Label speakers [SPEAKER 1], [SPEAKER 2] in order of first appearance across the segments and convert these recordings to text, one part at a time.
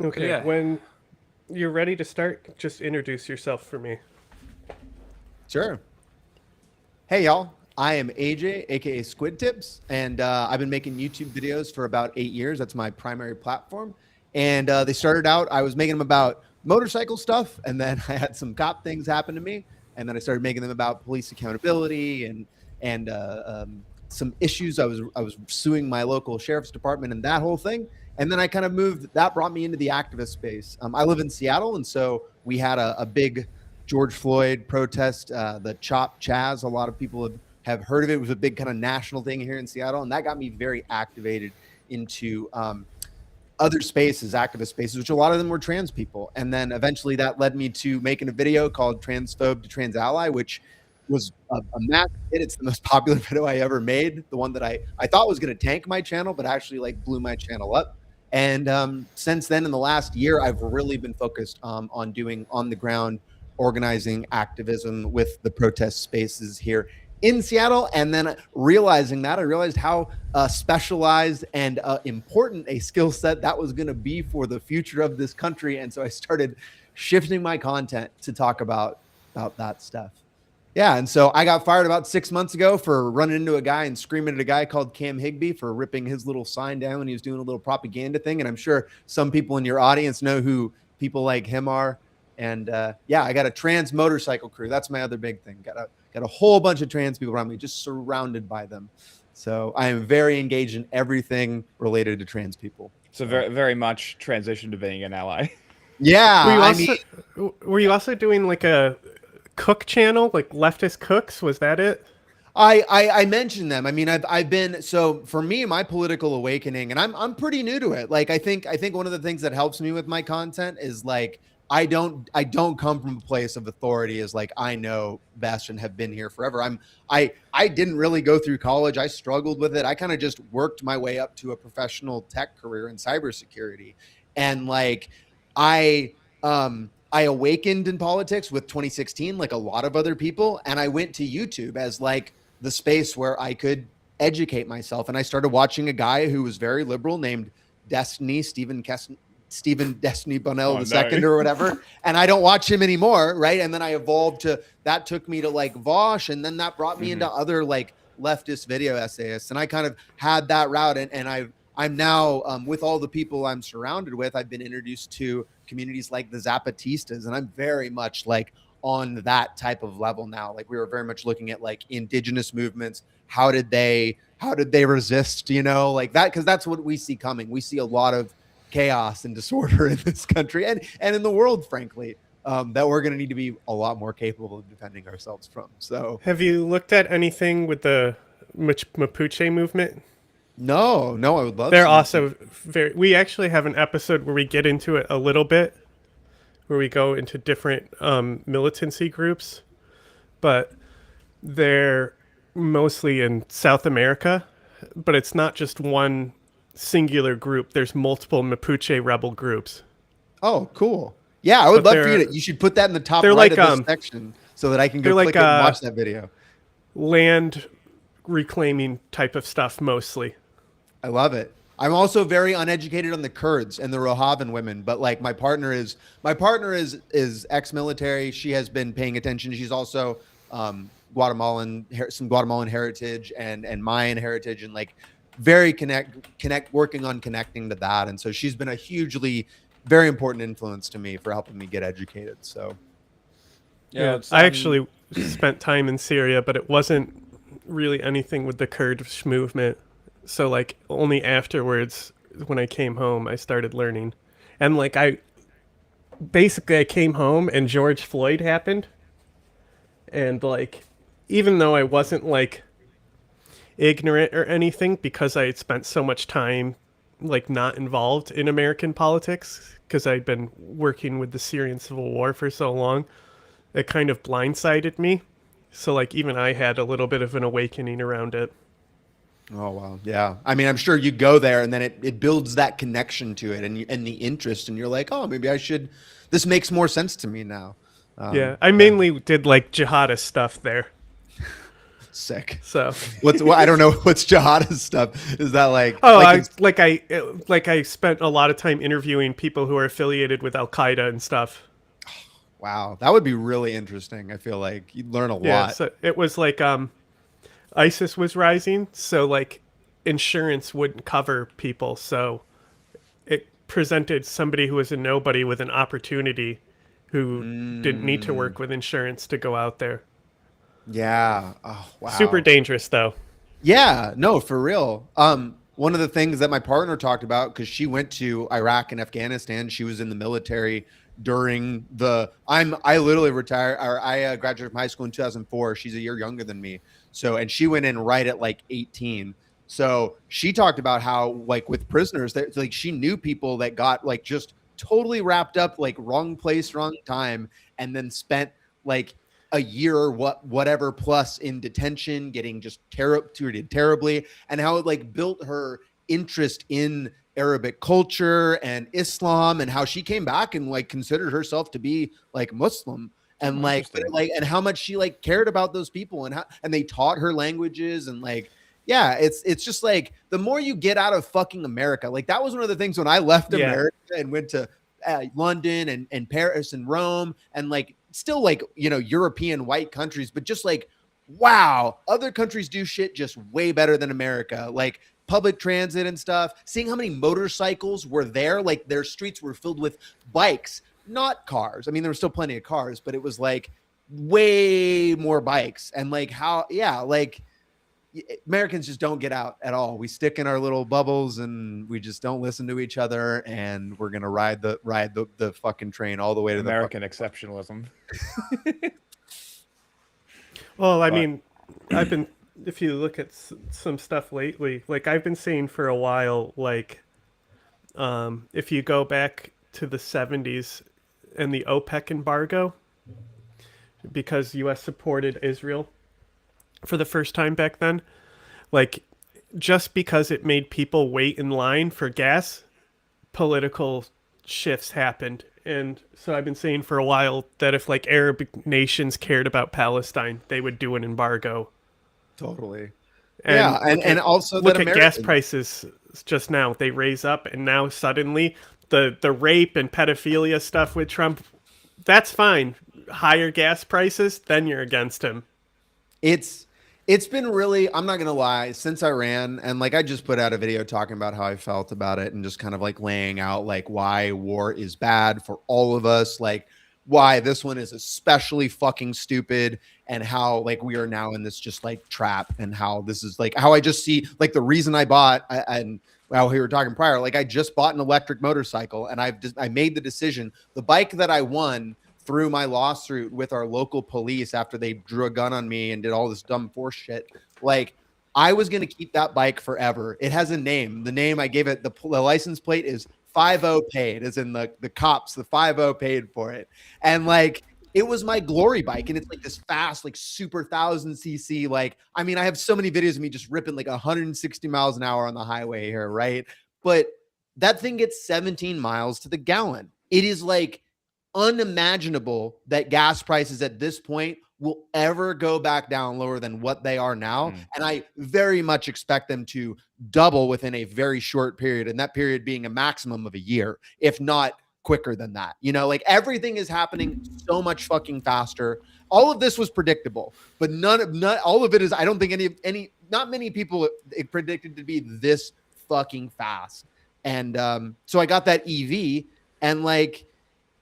[SPEAKER 1] Okay,
[SPEAKER 2] Yeah.
[SPEAKER 1] when you're ready to start, just introduce yourself for me.
[SPEAKER 3] Sure. Hey, y'all. I am AJ, aka Squid Tips, and I've been making YouTube videos for about 8 years. That's my primary platform. And they started out, I was making them about motorcycle stuff, and then I had some cop things happen to me, and then I started making them about police accountability and some issues. I was suing my local sheriff's department and that whole thing. And then I kind of moved. That brought me into the activist space. I live in Seattle, and so we had a big George Floyd protest, the Chop Chaz. A lot of people have heard of it. It was a big kind of national thing here in Seattle, and that got me very activated into other spaces, activist spaces, which a lot of them were trans people. And then eventually that led me to making a video called Transphobe to Trans Ally, which was a massive hit. It's the most popular video I ever made. The one that I thought was going to tank my channel, but actually like blew my channel up. And since then, in the last year, I've really been focused on doing on the ground organizing activism with the protest spaces here in Seattle. And then realizing that, I realized how specialized and important a skill set that was going to be for the future of this country. And so I started shifting my content to talk about that stuff. Yeah, and so I got fired about 6 months ago for running into a guy and screaming at a guy called Cam Higbee for ripping his little sign down when he was doing a little propaganda thing. And I'm sure some people in your audience know who people like him are. And yeah, I got a trans motorcycle crew. That's my other big thing. Got a whole bunch of trans people around me, just surrounded by them. So I am very engaged in everything related to trans people.
[SPEAKER 2] So very much transition to being an ally.
[SPEAKER 3] Yeah,
[SPEAKER 1] Were you also doing like a cook channel, like leftist cooks? Was that it?
[SPEAKER 3] I mentioned them. I mean, I've been, so for me, my political awakening, and I'm pretty new to it. Like I think one of the things that helps me with my content is like I don't come from a place of authority as like I know best and have been here forever. I didn't really go through college. I struggled with it. I kind of just worked my way up to a professional tech career in cybersecurity. And like I awakened in politics with 2016, like a lot of other people. And I went to YouTube as like the space where I could educate myself. And I started watching a guy who was very liberal named Stephen Destiny Bonnell II or whatever. And I don't watch him anymore. Right. And then I evolved to, that took me to like Vosh. And then that brought me into other like leftist video essayists. And I kind of had that route. And I'm now with all the people I'm surrounded with, I've been introduced to communities like the Zapatistas. And I'm very much like on that type of level now. Like we were very much looking at like indigenous movements. How did they resist, you know, like that? Cause that's what we see coming. We see a lot of chaos and disorder in this country and in the world, frankly, that we're going to need to be a lot more capable of defending ourselves from. So
[SPEAKER 1] have you looked at anything with the Mapuche movement?
[SPEAKER 3] No, I would love.
[SPEAKER 1] They're also very. We actually have an episode where we get into it a little bit, where we go into different militancy groups, but they're mostly in South America. But it's not just one singular group. There's multiple Mapuche rebel groups.
[SPEAKER 3] Oh, cool. Yeah, I would love for you to. You should put that in the top right
[SPEAKER 1] like,
[SPEAKER 3] of this section so that I can go click it and watch that video.
[SPEAKER 1] Land reclaiming type of stuff mostly.
[SPEAKER 3] I love it. I'm also very uneducated on the Kurds and the Rojavan women, but like my partner is ex-military. She has been paying attention. She's also some Guatemalan heritage and Mayan heritage, and like very working on connecting to that. And so she's been a hugely very important influence to me for helping me get educated. So
[SPEAKER 1] yeah, I actually spent time in Syria, but it wasn't really anything with the Kurdish movement. So like only afterwards, when I came home, I started learning. And like I came home and George Floyd happened. And like, even though I wasn't like ignorant or anything, because I had spent so much time like not involved in American politics, because I'd been working with the Syrian civil war for so long, it kind of blindsided me. So like even I had a little bit of an awakening around it.
[SPEAKER 3] Oh, wow. Yeah. I mean, I'm sure you go there and then it builds that connection to it and the interest. And you're like, oh, maybe this makes more sense to me now.
[SPEAKER 1] Yeah. I mainly did like jihadist stuff there.
[SPEAKER 3] Sick.
[SPEAKER 1] So
[SPEAKER 3] I don't know what's jihadist stuff. Is that like?
[SPEAKER 1] oh, I
[SPEAKER 3] like
[SPEAKER 1] spent a lot of time interviewing people who are affiliated with Al Qaeda and stuff.
[SPEAKER 3] wow, that would be really interesting. I feel like you'd learn a
[SPEAKER 1] Yeah,
[SPEAKER 3] lot.
[SPEAKER 1] so it was like ISIS was rising, so like insurance wouldn't cover people, so it presented somebody who was a nobody with an opportunity who didn't need to work with insurance to go out there.
[SPEAKER 3] Yeah. Oh,
[SPEAKER 1] Super
[SPEAKER 3] wow.
[SPEAKER 1] dangerous though.
[SPEAKER 3] Yeah, no, for real. One of the things that my partner talked about, because she went to Iraq and Afghanistan, she was in the military during I literally retired, or I graduated from high school in 2004. She's a year younger than me. So, and she went in right at like 18. So she talked about how like with prisoners, that like she knew people that got like just totally wrapped up, like wrong place, wrong time, and then spent like a year or whatever plus in detention, getting just treated terribly, and how it like built her interest in Arabic culture and Islam, and how she came back and like considered herself to be like Muslim, and like and how much she like cared about those people, and how and they taught her languages, and like yeah, it's just like the more you get out of fucking America, like that was one of the things when I left America and went to London and Paris and Rome, and like still like, you know, European white countries, but just like, wow, other countries do shit just way better than America. Like public transit and stuff, seeing how many motorcycles were there, like their streets were filled with bikes, not cars. I mean, there were still plenty of cars, but it was like way more bikes. And like how, yeah, like Americans just don't get out at all. We stick in our little bubbles and we just don't listen to each other. And we're gonna ride the fucking train all the way to
[SPEAKER 2] American exceptionalism.
[SPEAKER 1] Well, I mean, I've been, if you look at some stuff lately, like I've been saying for a while, like if you go back to the 70s and the OPEC embargo, because US supported Israel for the first time back then, like just because it made people wait in line for gas, political shifts happened. And so I've been saying for a while that if like Arab nations cared about Palestine, they would do an embargo.
[SPEAKER 3] Totally.
[SPEAKER 1] And
[SPEAKER 3] yeah, and also
[SPEAKER 1] look
[SPEAKER 3] that
[SPEAKER 1] at gas prices just now. They raise up, and now suddenly the rape and pedophilia stuff with Trump, that's fine. Higher gas prices, then you're against him.
[SPEAKER 3] It's been really, I'm not going to lie, since I ran, and like I just put out a video talking about how I felt about it and just kind of like laying out like why war is bad for all of us, like why this one is especially fucking stupid, and how like we are now in this just like trap, and how this is like how I just see like the reason I bought, and well, we were talking prior, like I just bought an electric motorcycle, and I made the decision, the bike that I won through my lawsuit with our local police after they drew a gun on me and did all this dumb force shit. Like I was going to keep that bike forever. It has a name. The name I gave it, the license plate is 50 paid, as in the cops, the 50 paid for it. And like, it was my glory bike. And it's like this fast, like super 1000cc. Like, I mean, I have so many videos of me just ripping like 160 miles an hour on the highway here. Right. But that thing gets 17 miles to the gallon. It is like unimaginable that gas prices at this point will ever go back down lower than what they are now. And I very much expect them to double within a very short period, and that period being a maximum of a year, if not quicker than that. You know, like everything is happening so much fucking faster. All of this was predictable, but not all of it is. I don't think not many people predicted to be this fucking fast. And so I got that EV, and like,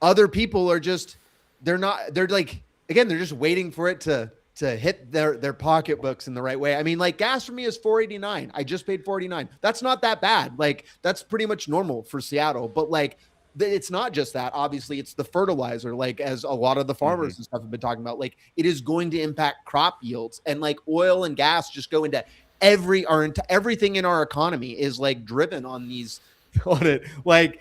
[SPEAKER 3] other people are just, they're like, again, they're just waiting for it to hit their pocketbooks in the right way. I mean, like gas for me is $4.89. I just paid $4.89. That's not that bad. Like that's pretty much normal for Seattle, but like it's not just that. Obviously it's the fertilizer, like as a lot of the farmers and stuff have been talking about, like it is going to impact crop yields, and like oil and gas just go into everything in our economy is like driven on these, on it. Like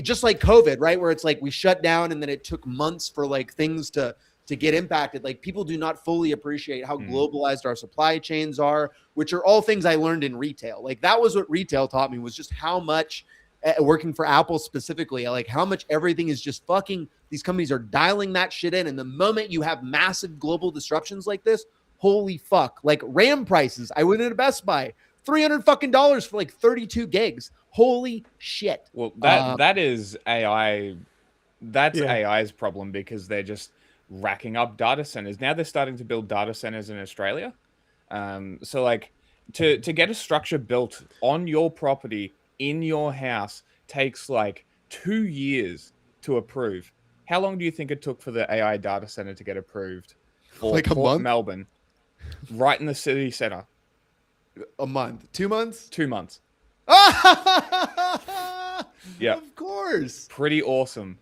[SPEAKER 3] just like COVID, right? Where it's like we shut down and then it took months for like things to get impacted. Like people do not fully appreciate how globalized our supply chains are, which are all things I learned in retail. Like that was what retail taught me, was just how much working for Apple specifically, like how much everything is just fucking, these companies are dialing that shit in. And the moment you have massive global disruptions like this, holy fuck. Like RAM prices. I went into Best Buy, $300 fucking for like 32 gigs. Holy shit.
[SPEAKER 2] Well, that is AI. That's
[SPEAKER 1] Yeah.
[SPEAKER 2] AI's problem because they're just racking up data centers. Now they're starting to build data centers in Australia. So like to get a structure built on your property in your house takes like 2 years to approve. How long do you think it took for the AI data center to get approved for
[SPEAKER 3] Like a
[SPEAKER 2] Port
[SPEAKER 3] month?
[SPEAKER 2] Melbourne, right in the city center?
[SPEAKER 3] A month, 2 months.
[SPEAKER 2] 2 months. Yeah,
[SPEAKER 3] Of course.
[SPEAKER 2] pretty awesome.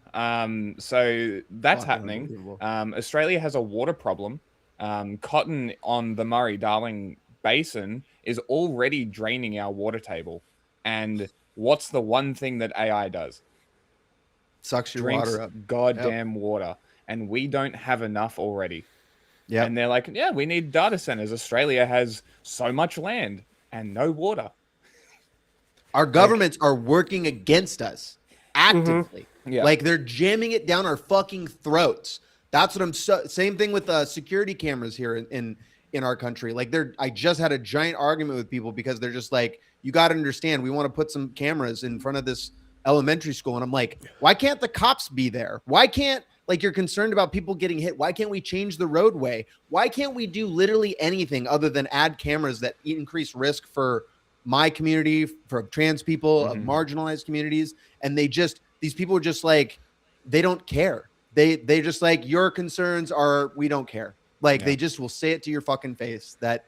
[SPEAKER 2] So that's
[SPEAKER 3] Fucking
[SPEAKER 2] happening.
[SPEAKER 3] unbelievable.
[SPEAKER 2] Australia has a water problem. Cotton on the Murray-Darling Basin is already draining our water table. And what's the one thing that AI does?
[SPEAKER 3] Sucks your
[SPEAKER 2] Drinks
[SPEAKER 3] water up.
[SPEAKER 2] goddamn water. And we don't have enough already.
[SPEAKER 3] Yeah.
[SPEAKER 2] And they're like, yeah, we need data centers. Australia has so much land and no water.
[SPEAKER 3] Our governments are working against us actively.
[SPEAKER 2] Yeah.
[SPEAKER 3] Like they're jamming it down our fucking throats. That's what I'm same thing with security cameras here in our country. Like I just had a giant argument with people because they're just like, you got to understand, we want to put some cameras in front of this elementary school. And I'm like, why can't the cops be there? Why can't, like, you're concerned about people getting hit? Why can't we change the roadway? Why can't we do literally anything other than add cameras that increase risk for my community, for trans people, of marginalized communities? And these people are just like, they don't care. They just like, your concerns are, we don't care. Like they just will say it to your fucking face that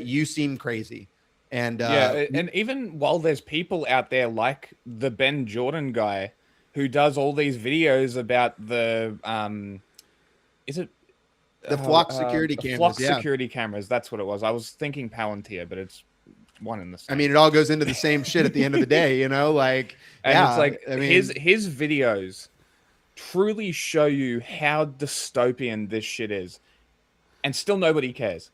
[SPEAKER 3] you seem crazy. And
[SPEAKER 2] and even while there's people out there like the Ben Jordan guy who does all these videos about the is it
[SPEAKER 3] the flock security cameras?
[SPEAKER 2] Flock security cameras. That's what it was. I was thinking Palantir, but it's one in the same.
[SPEAKER 3] I mean, it all goes into the same shit at the end of the day, you know, like,
[SPEAKER 2] and it's like, I mean, his videos truly show you how dystopian this shit is, and still nobody cares.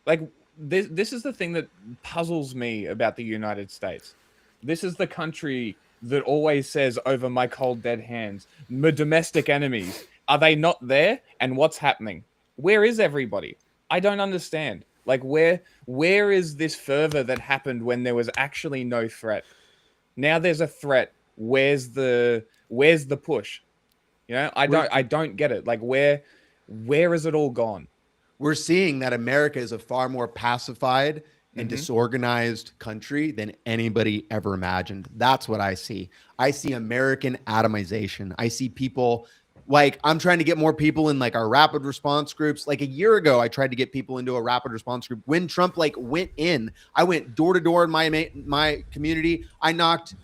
[SPEAKER 2] Like, this is the thing that puzzles me about the United States. This is the country that always says, over my cold dead hands, my domestic enemies. Are they not there? And what's happening? Where is everybody? I don't understand. Like, where is this fervor that happened when there was actually no threat? Now there's a threat. Where's the push? You know, I don't get it. Like, where is it all gone?
[SPEAKER 3] We're seeing that America is a far more pacified and disorganized country than anybody ever imagined. That's what I see. I see American atomization. I see people, like, I'm trying to get more people in like our rapid response groups. Like a year ago, I tried to get people into a rapid response group. When Trump like went in, I went door to door in my community. I knocked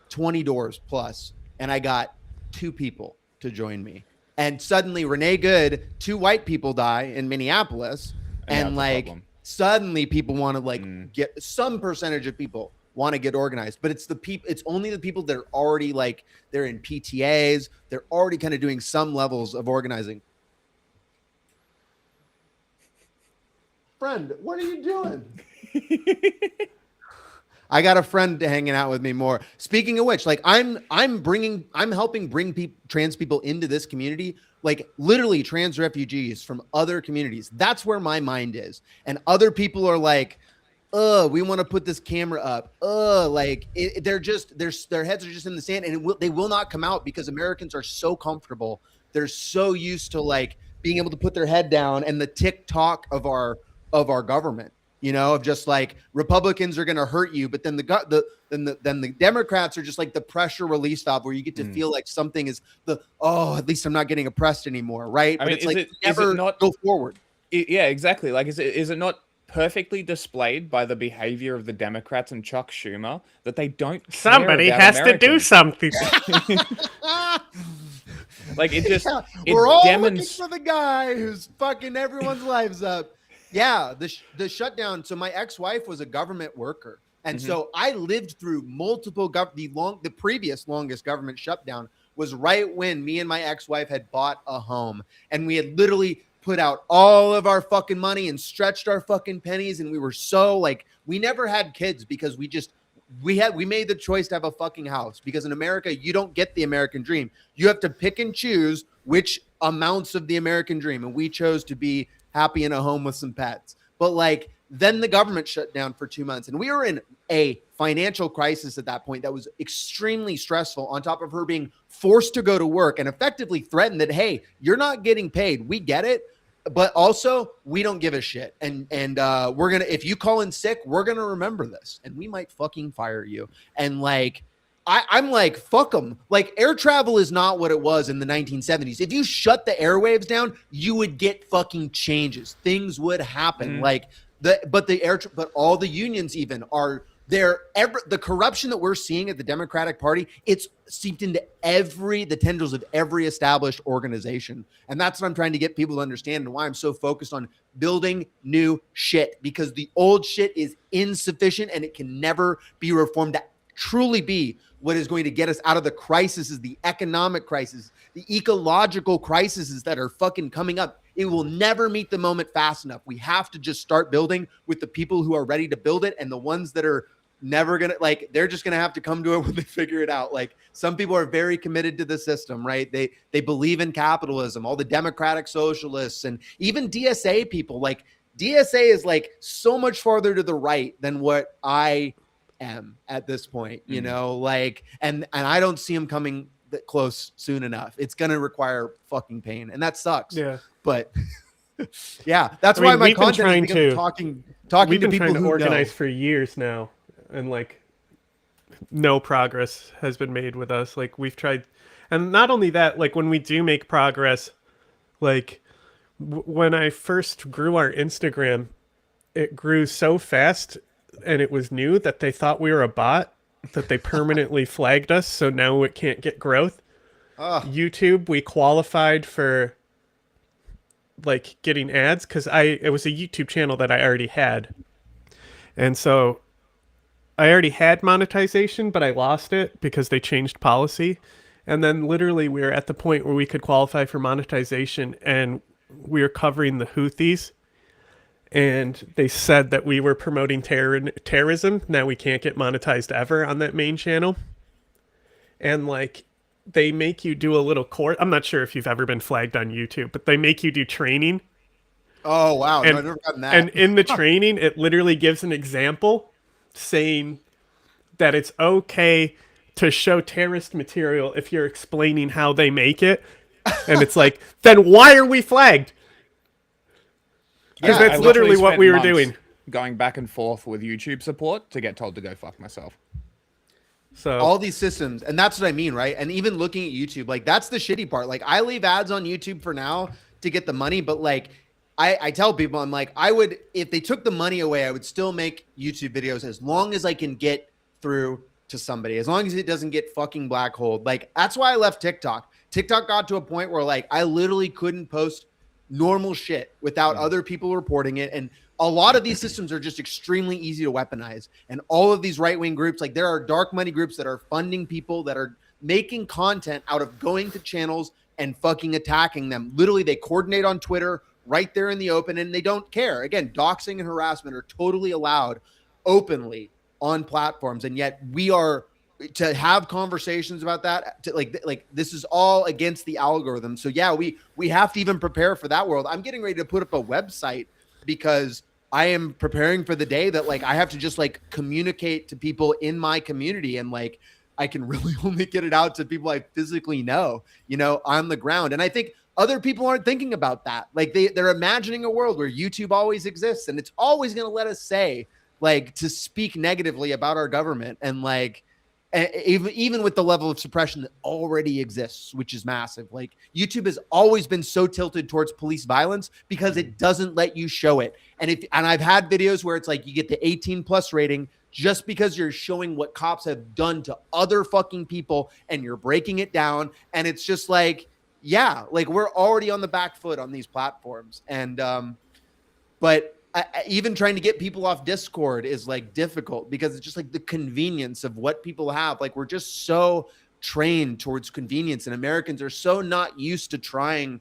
[SPEAKER 3] 20 doors plus, and I got 2 people to join me. And suddenly Renee Good, 2 white people die in Minneapolis. And like suddenly people want to like get some percentage of people want to get organized, but it's the people, it's only the people that are already like, they're in PTAs. They're already kind of doing some levels of organizing. Friend, what are you doing? I got a friend hanging out with me more. Speaking of which, like I'm helping bring trans people into this community, like literally trans refugees from other communities. That's where my mind is. And other people are like, we want to put this camera up. Like their heads are just in the sand, and they will not come out because Americans are so comfortable. They're so used to like being able to put their head down and the TikTok of our government. You know, of just like Republicans are going to hurt you, but then the Democrats are just like the pressure release valve where you get to feel like something is at least I'm not getting oppressed anymore, right?
[SPEAKER 2] I mean,
[SPEAKER 3] it's like never go forward.
[SPEAKER 2] Yeah, exactly. Like, is it not perfectly displayed by the behavior of the Democrats and Chuck Schumer that they don't care
[SPEAKER 1] Somebody
[SPEAKER 2] about
[SPEAKER 1] has
[SPEAKER 2] Americans?
[SPEAKER 1] to do something.
[SPEAKER 2] Like it just
[SPEAKER 3] we're all looking for the guy who's fucking everyone's lives up. Yeah, the shutdown. So my ex-wife was a government worker, and so I lived through multiple the previous longest government shutdown was right when me and my ex-wife had bought a home, and we had literally put out all of our fucking money and stretched our fucking pennies, and we were so like, we never had kids because we made the choice to have a fucking house, because in America you don't get the American dream. You have to pick and choose which amounts of the American dream, and we chose to happy in a home with some pets. But like, then the government shut down for 2 months, and we were in a financial crisis at that point that was extremely stressful, on top of her being forced to go to work and effectively threatened that, hey, you're not getting paid. We get it. But also, we don't give a shit. And we're going to, if you call in sick, we're going to remember this, and we might fucking fire you. And like, I'm like, fuck them. Like, air travel is not what it was in the 1970s. If you shut the airwaves down, you would get fucking changes. Things would happen. Like, but all the unions even are there. The corruption that we're seeing at the Democratic Party, it's seeped into the tendrils of every established organization. And that's what I'm trying to get people to understand, and why I'm so focused on building new shit, because the old shit is insufficient and it can never be reformed to truly be what is going to get us out of the crises, the economic crisis, the ecological crises that are fucking coming up. It will never meet the moment fast enough. We have to just start building with the people who are ready to build it, and the ones that are never gonna, like, they're just gonna have to come to it when they figure it out. Like, some people are very committed to the system, right? They believe in capitalism. All the democratic socialists and even DSA people, like, DSA is like so much farther to the right than what I am at this point, you know, like, and I don't see them coming that close soon enough. It's gonna require fucking pain, and that sucks.
[SPEAKER 1] Yeah,
[SPEAKER 3] but yeah, that's why my content is talking
[SPEAKER 1] we've been
[SPEAKER 3] to people
[SPEAKER 1] trying to
[SPEAKER 3] who
[SPEAKER 1] organize
[SPEAKER 3] know.
[SPEAKER 1] for years now, and like, no progress has been made with us. Like, we've tried, and not only that, like, when we do make progress, like, when I first grew our Instagram, it grew so fast and it was new that they thought we were a bot, that they permanently flagged us, so now it can't get growth. YouTube, we qualified for like getting ads because it was a YouTube channel that I already had, and so I already had monetization, but I lost it because they changed policy. And then literally we were at the point where we could qualify for monetization, and we were covering the Houthis, and they said that we were promoting terrorism. Now we can't get monetized ever on that main channel. And like, they make you do a little course. I'm not sure if you've ever been flagged on YouTube, but they make you do training.
[SPEAKER 3] Oh, wow.
[SPEAKER 1] And,
[SPEAKER 3] no, I've never gotten that.
[SPEAKER 1] And in the training, it literally gives an example saying that it's okay to show terrorist material if you're explaining how they make it. And it's like, then why are we flagged? Because that's literally what we were doing.
[SPEAKER 2] Going back and forth with YouTube support to get told to go fuck myself.
[SPEAKER 3] So all these systems, and that's what I mean, right? And even looking at YouTube, like, that's the shitty part. Like, I leave ads on YouTube for now to get the money, but like, I tell people, I'm like, I would, if they took the money away, I would still make YouTube videos as long as I can get through to somebody, as long as it doesn't get fucking black holed. Like, that's why I left TikTok. TikTok got to a point where like, I literally couldn't post normal shit without other people reporting it. And a lot of these systems are just extremely easy to weaponize. And all of these right-wing groups, like, there are dark money groups that are funding people that are making content out of going to channels and fucking attacking them. Literally, they coordinate on Twitter right there in the open, and they don't care. Again, doxing and harassment are totally allowed openly on platforms. And yet we are to have conversations about that, to like this is all against the algorithm. So yeah, we have to even prepare for that world. I'm getting ready to put up a website because I am preparing for the day that like I have to just like communicate to people in my community, and like I can really only get it out to people I physically know, you know, on the ground. And I think other people aren't thinking about that. Like they're imagining a world where YouTube always exists and it's always going to let us say like to speak negatively about our government, and like even with the level of suppression that already exists, which is massive. Like YouTube has always been so tilted towards police violence because it doesn't let you show it. And I've had videos where it's like you get the 18+ rating just because you're showing what cops have done to other fucking people and you're breaking it down. And it's just like, yeah, like we're already on the back foot on these platforms. And, but even trying to get people off Discord is like difficult because it's just like the convenience of what people have. Like we're just so trained towards convenience, and Americans are so not used to trying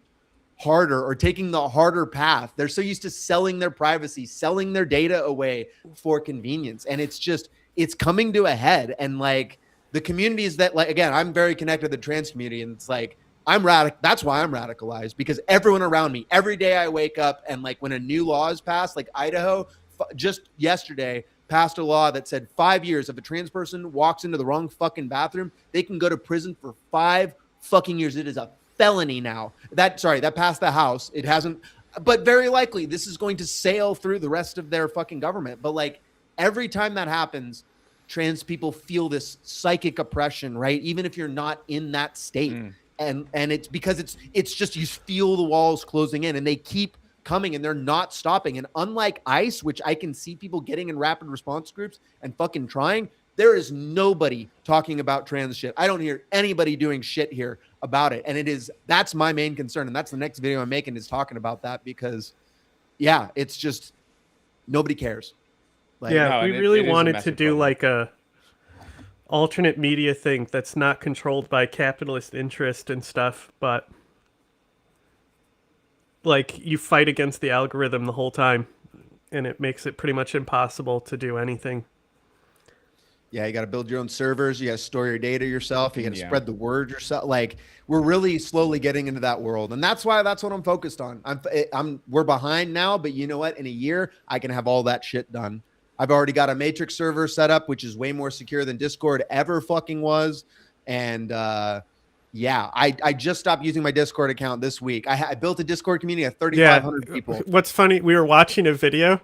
[SPEAKER 3] harder or taking the harder path. They're so used to selling their privacy, selling their data away for convenience. And it's coming to a head. And like the communities that, like, again, I'm very connected to the trans community, and it's like, That's why I'm radicalized, because everyone around me, every day I wake up and like when a new law is passed, like Idaho just yesterday passed a law that said 5 years if a trans person walks into the wrong fucking bathroom, they can go to prison for 5 fucking years. It is a felony now. That passed the House. It hasn't, but very likely this is going to sail through the rest of their fucking government. But like every time that happens, trans people feel this psychic oppression, right? Even if you're not in that state. And it's because it's just, you feel the walls closing in and they keep coming and they're not stopping. And unlike ICE, which I can see people getting in rapid response groups and fucking trying, there is nobody talking about trans shit. I don't hear anybody doing shit here about it. And that's my main concern. And that's the next video I'm making, is talking about that, because yeah, it's just, nobody cares.
[SPEAKER 1] Like, yeah, we really wanted to do like a alternate media thing that's not controlled by capitalist interest and stuff, but like you fight against the algorithm the whole time and it makes it pretty much impossible to do anything.
[SPEAKER 3] Yeah, you got to build your own servers. You got to store your data yourself. You got to spread the word yourself. Like, we're really slowly getting into that world, and that's what I'm focused on. We're behind now, but you know what? In a year, I can have all that shit done. I've already got a Matrix server set up, which is way more secure than Discord ever fucking was. And yeah, I just stopped using my Discord account this week. I built a Discord community of 3,500 people.
[SPEAKER 1] What's funny, we were watching a video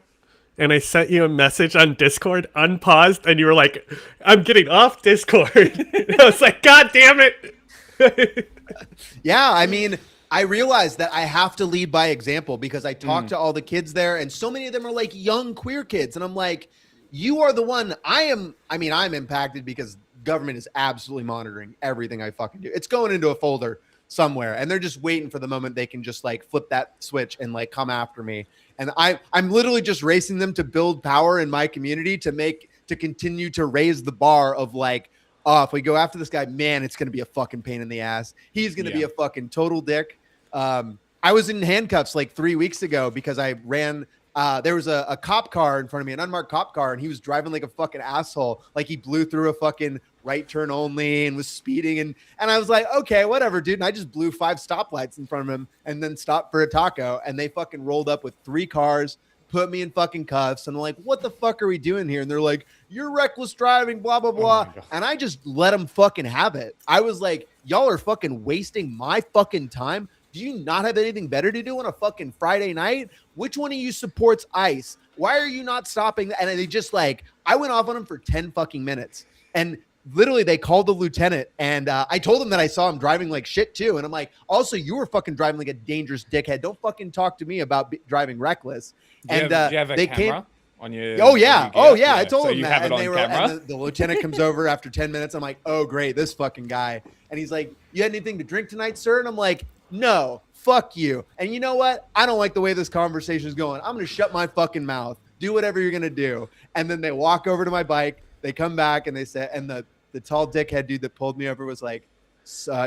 [SPEAKER 1] and I sent you a message on Discord, unpaused, and you were like, I'm getting off Discord. I was like, God damn it.
[SPEAKER 3] Yeah, I mean, I realized that I have to lead by example, because I talk to all the kids there, and so many of them are like young queer kids. And I'm like, you are the one. I'm impacted because government is absolutely monitoring everything I fucking do. It's going into a folder somewhere, and they're just waiting for the moment they can just like flip that switch and like come after me. And I'm literally just racing them to build power in my community to continue to raise the bar of like, oh, if we go after this guy, man, it's going to be a fucking pain in the ass. He's going to be a fucking total dick. I was in handcuffs like 3 weeks ago because I ran. There was a cop car in front of me, an unmarked cop car, and he was driving like a fucking asshole. Like he blew through a fucking right turn only and was speeding. And I was like, okay, whatever, dude. And I just blew 5 stoplights in front of him and then stopped for a taco. And they fucking rolled up with 3 cars, put me in fucking cuffs. And I'm like, what the fuck are we doing here? And they're like, you're reckless driving, blah, blah, blah. And I just let them fucking have it. I was like, y'all are fucking wasting my fucking time. Do you not have anything better to do on a fucking Friday night? Which one of you supports ICE? Why are you not stopping? And they just like, I went off on them for 10 fucking minutes. And literally they called the lieutenant, and I told him that I saw him driving like shit too. And I'm like, also, you were fucking driving like a dangerous dickhead. Don't fucking talk to me about driving reckless.
[SPEAKER 2] Do you have a camera on your?
[SPEAKER 3] Oh yeah. I told him that.
[SPEAKER 2] And
[SPEAKER 3] the lieutenant comes over after 10 minutes. I'm like, oh great, this fucking guy. And he's like, you had anything to drink tonight, sir? And I'm like, no, fuck you. And you know what? I don't like the way this conversation is going. I'm going to shut my fucking mouth. Do whatever you're going to do. And then they walk over to my bike. They come back and they say, and the tall dickhead dude that pulled me over was like,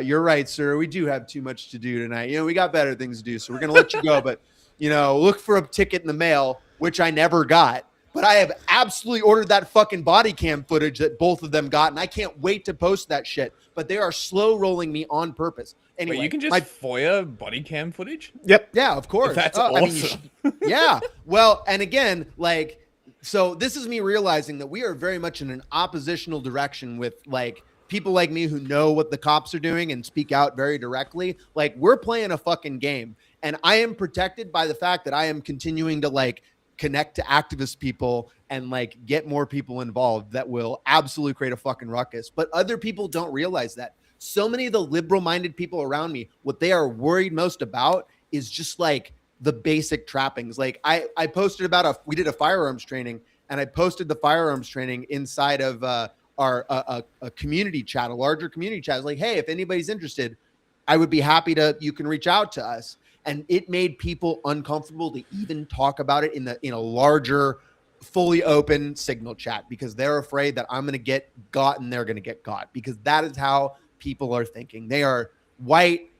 [SPEAKER 3] you're right, sir. We do have too much to do tonight. You know, we got better things to do. So we're going to let you go. But, you know, look for a ticket in the mail, which I never got. But I have absolutely ordered that fucking body cam footage that both of them got. And I can't wait to post that shit. But they are slow rolling me on purpose. Anyway,
[SPEAKER 2] but you can just FOIA body cam footage?
[SPEAKER 3] Yep. Yeah, of course.
[SPEAKER 2] That's awesome.
[SPEAKER 3] Yeah. Well, and again, like, so this is me realizing that we are very much in an oppositional direction with like people like me who know what the cops are doing and speak out very directly. Like, we're playing a fucking game, and I am protected by the fact that I am continuing to like connect to activist people and like get more people involved that will absolutely create a fucking ruckus. But other people don't realize that. So many of the liberal-minded people around me, what they are worried most about is just like the basic trappings. Like I posted about we did a firearms training, and I posted the firearms training inside of a community chat, a larger community chat. I was like, hey, if anybody's interested, I would be happy you can reach out to us. And it made people uncomfortable to even talk about it in a larger, fully open Signal chat, because they're afraid that I'm going to get got and they're going to get got, because that is how people are thinking. They are white,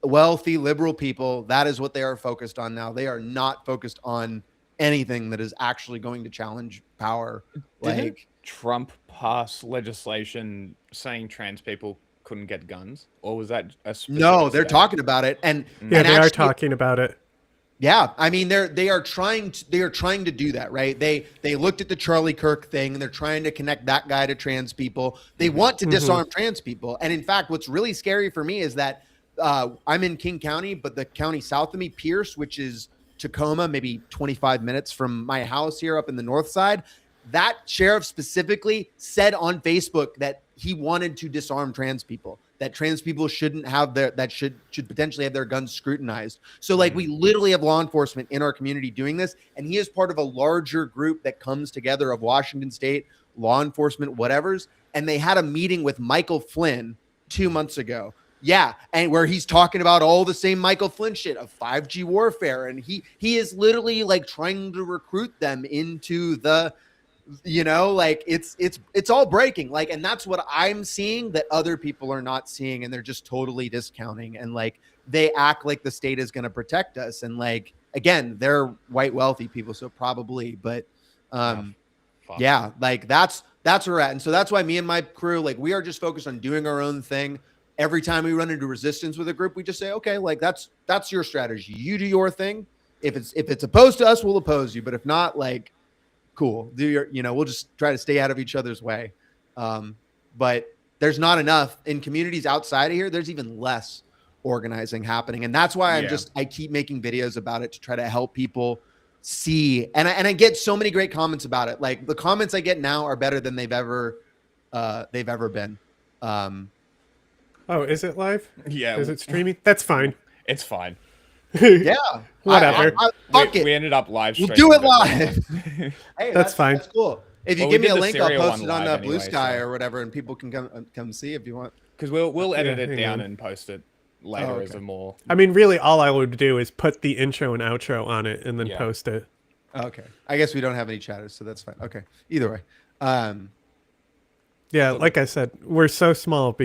[SPEAKER 3] wealthy, liberal people. That is what they are focused on now. They are not focused on anything that is actually going to challenge power.
[SPEAKER 2] Didn't Trump pass legislation saying trans people couldn't get guns, or was that a specific
[SPEAKER 3] No, they're
[SPEAKER 2] state?
[SPEAKER 3] talking about it, and
[SPEAKER 1] Yeah,
[SPEAKER 3] and
[SPEAKER 1] they are
[SPEAKER 3] actually,
[SPEAKER 1] talking about it.
[SPEAKER 3] yeah, I mean they are trying to do that, right? They looked at the Charlie Kirk thing and they're trying to connect that guy to trans people. They want to disarm trans people. And in fact, what's really scary for me is that I'm in King County, but the county south of me, Pierce, which is Tacoma, maybe 25 minutes from my house here up in the north side, that sheriff specifically said on Facebook that he wanted to disarm trans people, that trans people shouldn't have should potentially have their guns scrutinized. So like we literally have law enforcement in our community doing this, and he is part of a larger group that comes together of Washington State law enforcement, whatever's, and they had a meeting with Michael Flynn 2 months ago. Yeah, and where he's talking about all the same Michael Flynn shit of 5G warfare, and he is literally like trying to recruit them into the, like it's all breaking, like, and that's what I'm seeing that other people are not seeing, and they're just totally discounting, and like they act like the state is going to protect us, and like again, they're white wealthy people, so probably, but yeah, like that's where we're at, and so that's why me and my crew, like, we are just focused on doing our own thing. Every time we run into resistance with a group, we just say, okay, like that's your strategy. You do your thing. If it's opposed to us, we'll oppose you. But if not, like, cool, do your, we'll just try to stay out of each other's way. But there's not enough in communities outside of here. There's even less organizing happening. And that's why I keep making videos about it to try to help people see. And I get so many great comments about it. Like the comments I get now are better than they've ever been.
[SPEAKER 1] Oh, is it live?
[SPEAKER 2] Yeah.
[SPEAKER 1] Is it streaming? That's fine.
[SPEAKER 2] It's fine.
[SPEAKER 3] Yeah.
[SPEAKER 1] Whatever.
[SPEAKER 3] Fuck it.
[SPEAKER 2] We ended up live
[SPEAKER 3] We'll
[SPEAKER 2] streaming.
[SPEAKER 3] do it live. Hey,
[SPEAKER 1] that's fine.
[SPEAKER 3] That's cool. If you
[SPEAKER 2] Well,
[SPEAKER 3] give
[SPEAKER 2] we
[SPEAKER 3] me a
[SPEAKER 2] did the
[SPEAKER 3] link, I'll
[SPEAKER 2] serial
[SPEAKER 3] post
[SPEAKER 2] one
[SPEAKER 3] it on
[SPEAKER 2] live
[SPEAKER 3] Blue
[SPEAKER 2] anyway,
[SPEAKER 3] Sky
[SPEAKER 2] so-
[SPEAKER 3] or whatever, and people can come see if you want.
[SPEAKER 2] Because we'll edit it
[SPEAKER 1] hang
[SPEAKER 2] down
[SPEAKER 1] on.
[SPEAKER 2] and post it later as a more.
[SPEAKER 1] I mean, really, all I would do is put the intro and outro on it and then
[SPEAKER 2] Yeah.
[SPEAKER 1] post it.
[SPEAKER 3] Okay. I guess we don't have any chatters, so that's fine. Okay. Either way.
[SPEAKER 1] Yeah, like I said, we're so small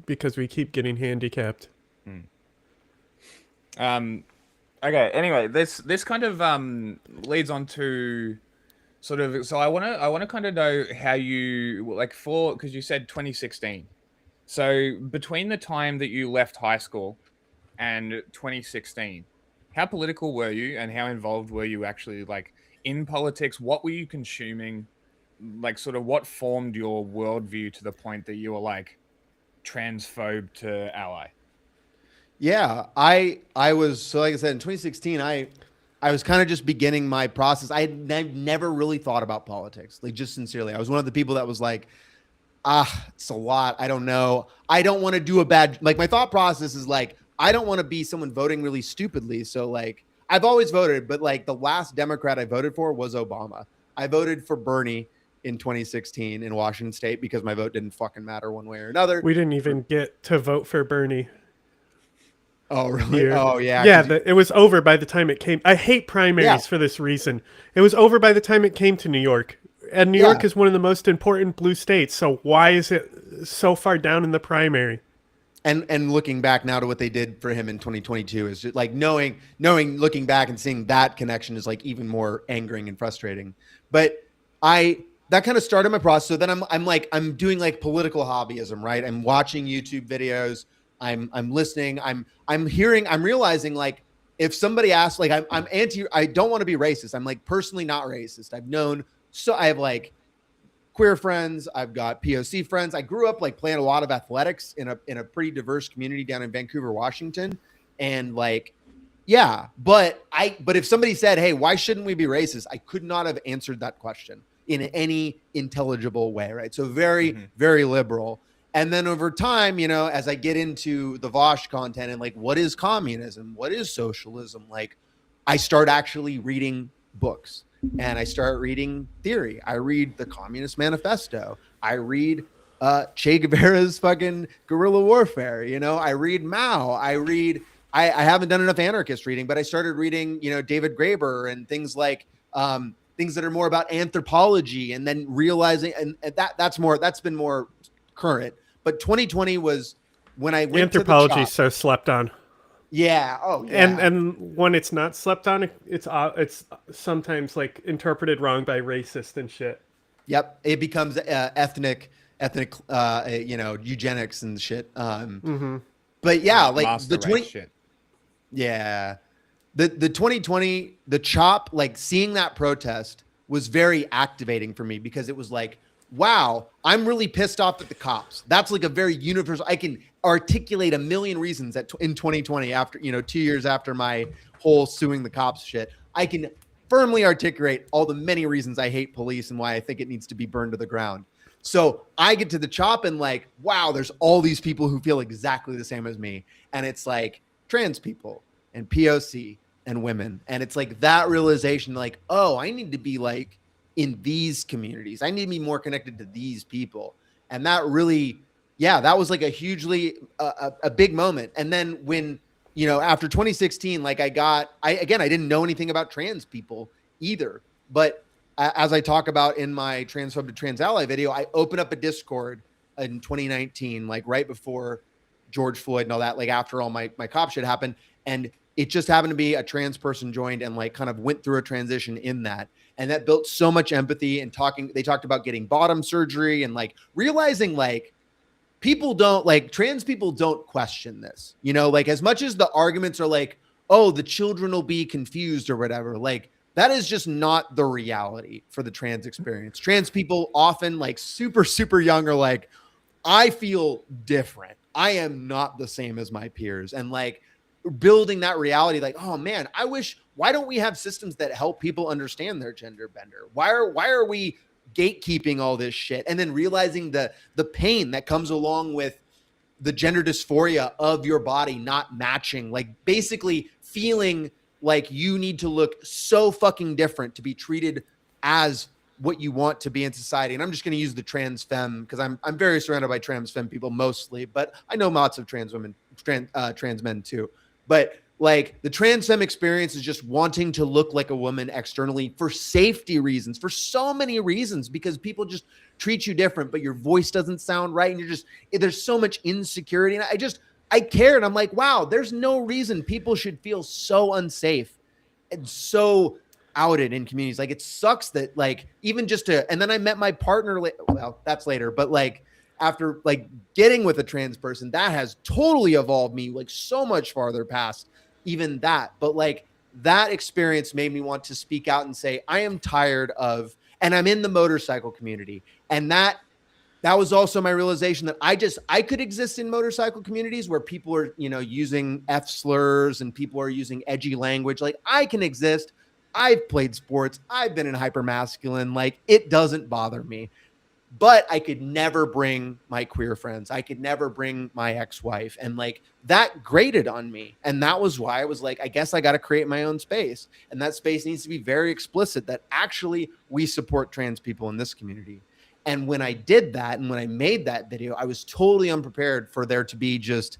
[SPEAKER 1] because we keep getting handicapped.
[SPEAKER 2] Okay. Anyway, this kind of leads on to sort of. So I wanna kind of know how you like because you said 2016. So between the time that you left high school and 2016, how political were you, and how involved were you actually like in politics? What were you consuming? Like, sort of, what formed your worldview to the point that you were like transphobe to ally?
[SPEAKER 3] Yeah, I was, so like I said, in 2016, I was kind of just beginning my process. I've never really thought about politics, like, just sincerely. I was one of the people that was like, it's a lot. I don't know. I don't want to do a bad, like, my thought process is like, I don't want to be someone voting really stupidly. So like, I've always voted, but like the last Democrat I voted for was Obama. I voted for Bernie in 2016 in Washington State because my vote didn't fucking matter one way or another.
[SPEAKER 1] We didn't even get to vote for Bernie.
[SPEAKER 3] Oh, really?
[SPEAKER 1] Here.
[SPEAKER 3] Oh, yeah.
[SPEAKER 1] Yeah, it was over by the time it came. I hate primaries for this reason. It was over by the time it came to New York. And New York is one of the most important blue states. So why is it so far down in the primary?
[SPEAKER 3] And looking back now to what they did for him in 2022 is just like knowing, looking back and seeing that connection is like even more angering and frustrating. But that kind of started my process. So then I'm doing like political hobbyism, right? I'm watching YouTube videos. I'm listening. I'm hearing. I'm realizing like if somebody asks, like I'm anti. I don't want to be racist. I'm like personally not racist. I have like queer friends. I've got POC friends. I grew up like playing a lot of athletics in a pretty diverse community down in Vancouver, Washington, and like. Yeah, but if somebody said, "Hey, why shouldn't we be racist?" I could not have answered that question in any intelligible way, right? So very, very liberal. And then over time, as I get into the Vosh content and like, what is communism? What is socialism? Like, I start actually reading books and I start reading theory. I read the Communist Manifesto. I read Che Guevara's fucking guerrilla warfare. I read Mao. I haven't done enough anarchist reading, but I started reading, David Graeber and things like things that are more about anthropology, and then realizing, and that's been more current. But 2020 was when I went
[SPEAKER 1] Anthropology
[SPEAKER 3] to the
[SPEAKER 1] is so slept on.
[SPEAKER 3] Yeah. Oh, yeah.
[SPEAKER 1] And when it's not slept on, it's sometimes like interpreted wrong by racist and shit.
[SPEAKER 3] Yep. It becomes ethnic ethnic, eugenics and shit. But yeah, like
[SPEAKER 2] Master race shit.
[SPEAKER 3] Yeah. The 2020, the CHOP, like seeing that protest was very activating for me because it was like, wow, I'm really pissed off at the cops. That's like a very universal, I can articulate a million reasons that in 2020, after, 2 years after my whole suing the cops shit, I can firmly articulate all the many reasons I hate police and why I think it needs to be burned to the ground. So I get to the CHOP and like, wow, there's all these people who feel exactly the same as me. And it's like trans people and POC and women. And it's like that realization, like, oh, I need to be like in these communities. I need to be more connected to these people. And that really, yeah, that was like a hugely, a big moment. And then when, after 2016, like I didn't know anything about trans people either. But as I talk about in my Transphobe to Trans Ally video, I opened up a Discord in 2019, like right before George Floyd and all that, like after all my cop shit happened. And it just happened to be a trans person joined and like kind of went through a transition in that. And that built so much empathy and they talked about getting bottom surgery and like realizing like trans people don't question this, like as much as the arguments are like, oh, the children will be confused or whatever, like that is just not the reality for the trans experience. Trans people often like super, super young are like, I feel different. I am not the same as my peers. And like building that reality, like, oh man, why don't we have systems that help people understand their gender bender? Why are we gatekeeping all this shit? And then realizing the pain that comes along with the gender dysphoria of your body not matching, like basically feeling like you need to look so fucking different to be treated as what you want to be in society. And I'm just going to use the trans femme because I'm very surrounded by trans femme people mostly, but I know lots of trans women, trans men too. But like the trans femme experience is just wanting to look like a woman externally for safety reasons, for so many reasons, because people just treat you different, but your voice doesn't sound right. And there's so much insecurity. And I care. And I'm like, wow, there's no reason people should feel so unsafe and so outed in communities. Like it sucks that like, even just and then I met my partner, well, that's later, but like after like getting with a trans person, that has totally evolved me like so much farther past even that. But like that experience made me want to speak out and say, I am tired of, and I'm in the motorcycle community. And that was also my realization that I could exist in motorcycle communities where people are, using F slurs and people are using edgy language. Like I can exist. I've played sports. I've been in hypermasculine. Like it doesn't bother me. But I could never bring my queer friends. I could never bring my ex-wife. And like that grated on me. And that was why I was like, I guess I got to create my own space. And that space needs to be very explicit that actually we support trans people in this community. And when I did that and when I made that video, I was totally unprepared for there to be just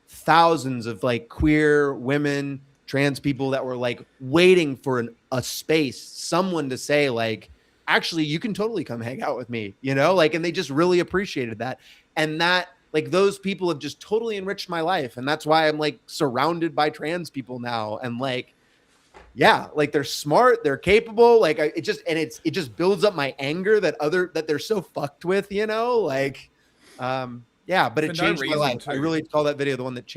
[SPEAKER 3] thousands of like queer women, trans people that were like waiting for a space, someone to say like, actually, you can totally come hang out with me, like, and they just really appreciated that. And that, like, those people have just totally enriched my life. And that's why I'm like surrounded by trans people now. And like, yeah, like they're smart, they're capable. Like it just builds up my anger that they're so fucked with, like, yeah, but it changed my life. I really call that video the one that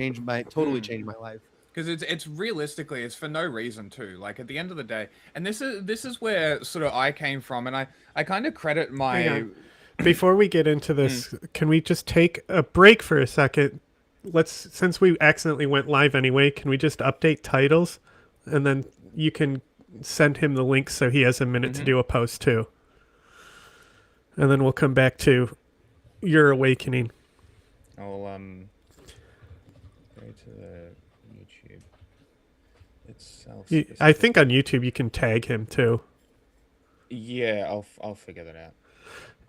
[SPEAKER 3] totally changed my life.
[SPEAKER 2] Because it's realistically, it's for no reason too. Like at the end of the day, and this is where sort of I came from, and I kind of credit my.
[SPEAKER 1] Before we get into this, can we just take a break for a second? Since we accidentally went live anyway, can we just update titles, and then you can send him the link so he has a minute to do a post too, and then we'll come back to your awakening.
[SPEAKER 2] I'll go to the.
[SPEAKER 1] I think on YouTube you can tag him too.
[SPEAKER 2] Yeah, I'll figure that out.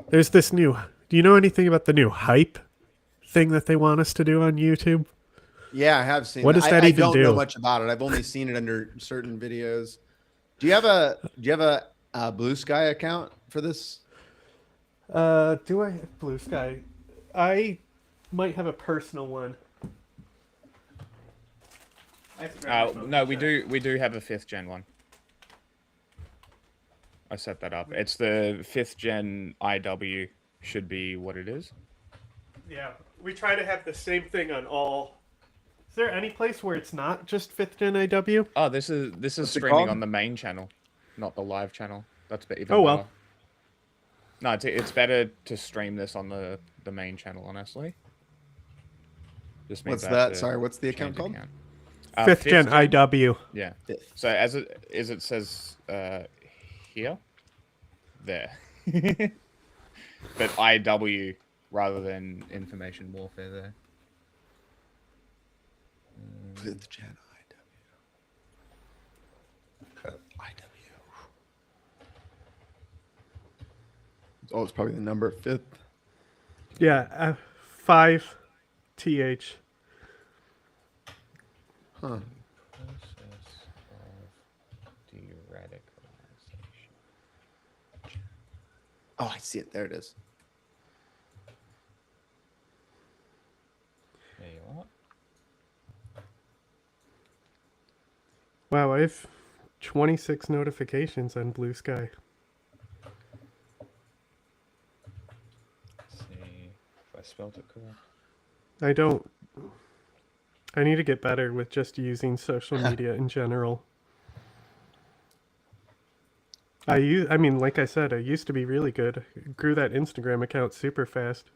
[SPEAKER 1] There's this new. Do you know anything about the new hype thing that they want us to do on YouTube?
[SPEAKER 3] Yeah, I have seen.
[SPEAKER 1] What does that even do?
[SPEAKER 3] I don't know much about it. I've only seen it under certain videos. Do you have a Blue Sky account for this?
[SPEAKER 1] Do I have Blue Sky? I might have a personal one.
[SPEAKER 2] No, we do have a 5th gen one. I set that up. It's the 5th gen IW should be what it is.
[SPEAKER 1] Yeah, we try to have the same thing on all. Is there any place where it's not just 5th Gen IW?
[SPEAKER 2] Oh, this is
[SPEAKER 3] What's it
[SPEAKER 2] streaming
[SPEAKER 3] called?
[SPEAKER 2] on the main channel, not the live channel. That's even
[SPEAKER 1] Oh, well.
[SPEAKER 2] better. No, it's better to stream this on the main channel, honestly. Just means
[SPEAKER 3] What's
[SPEAKER 2] I have
[SPEAKER 3] that?
[SPEAKER 2] to
[SPEAKER 3] Sorry, what's the
[SPEAKER 2] change
[SPEAKER 3] account called?
[SPEAKER 1] 5th Gen IW.
[SPEAKER 2] Yeah.
[SPEAKER 3] Fifth.
[SPEAKER 2] So as it says here, there, but IW rather than information warfare there.
[SPEAKER 3] 5th Gen IW. Oh, it's probably the number 5th.
[SPEAKER 1] Yeah, 5 TH.
[SPEAKER 3] Huh.
[SPEAKER 2] Process of Deradicalisation.
[SPEAKER 3] Oh, I see it. There it is.
[SPEAKER 2] There you are.
[SPEAKER 1] Wow, I have 26 notifications on Blue Sky.
[SPEAKER 2] Let's see if I spelled it correct.
[SPEAKER 1] I don't. I need to get better with just using social media in general. I mean, like I said, I used to be really good. I grew that Instagram account super fast.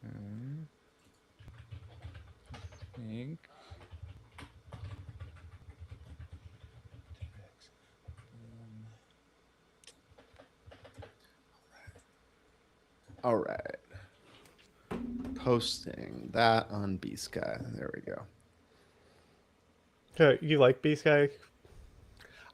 [SPEAKER 2] I think.
[SPEAKER 3] All right. Posting that on B Sky. There we go.
[SPEAKER 1] You like B Sky?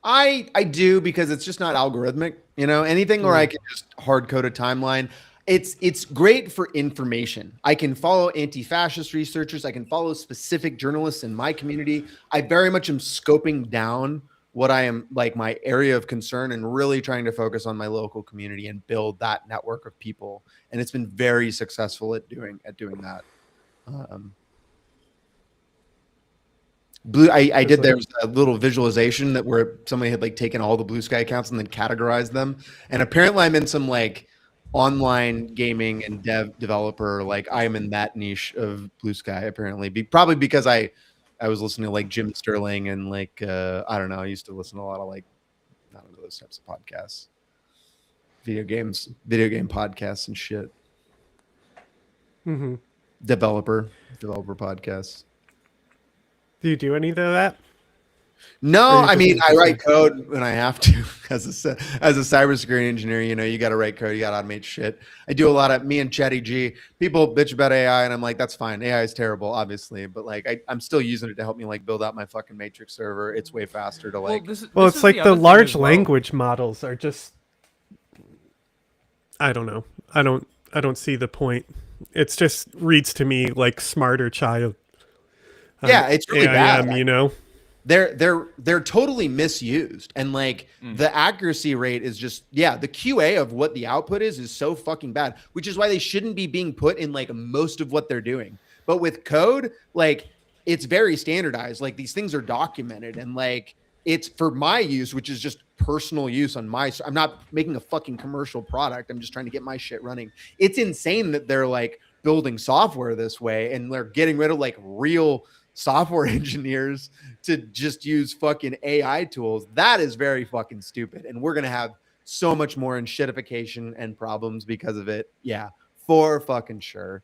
[SPEAKER 3] I do, because it's just not algorithmic. You know, anything where I can just hard code a timeline. It's great for information. I can follow anti-fascist researchers. I can follow specific journalists in my community. I very much am scoping down what I am, like, my area of concern, and really trying to focus on my local community and build that network of people. And it's been very successful at doing that. I did, there was a little visualization that where somebody had like taken all the Blue Sky accounts and then categorized them. And apparently I'm in some like online gaming and developer, like I'm in that niche of Blue Sky, apparently. Probably because I was listening to like Jim Sterling and like I don't know, I used to listen to a lot of like, I don't know, those types of podcasts. Video game podcasts and shit.
[SPEAKER 1] Mm-hmm.
[SPEAKER 3] Developer podcasts.
[SPEAKER 1] Do you do any of that?
[SPEAKER 3] No, I mean, I write code when I have to. As a cybersecurity engineer, you know, you got to write code, you got to automate shit. I do a lot of, me and Chatty G, people bitch about AI, and I'm like, that's fine. AI is terrible, obviously, but like, I'm still using it to help me like build out my fucking Matrix server. It's way faster to like.
[SPEAKER 1] Well, it's like the large language models are just. I don't know. I don't see the point. It's just reads to me like smarter child.
[SPEAKER 3] Yeah, it's really bad.
[SPEAKER 1] You know,
[SPEAKER 3] they're totally misused, and like the accuracy rate is just, yeah, the QA of what the output is so fucking bad, which is why they shouldn't be being put in like most of what they're doing. But with code, like it's very standardized. Like these things are documented, and like it's for my use, which is just personal use on my. I'm not making a fucking commercial product. I'm just trying to get my shit running. It's insane that they're like building software this way, and they're getting rid of like real software engineers to just use fucking AI tools. That is very fucking stupid. And we're going to have so much more in shitification and problems because of it. Yeah, for fucking sure.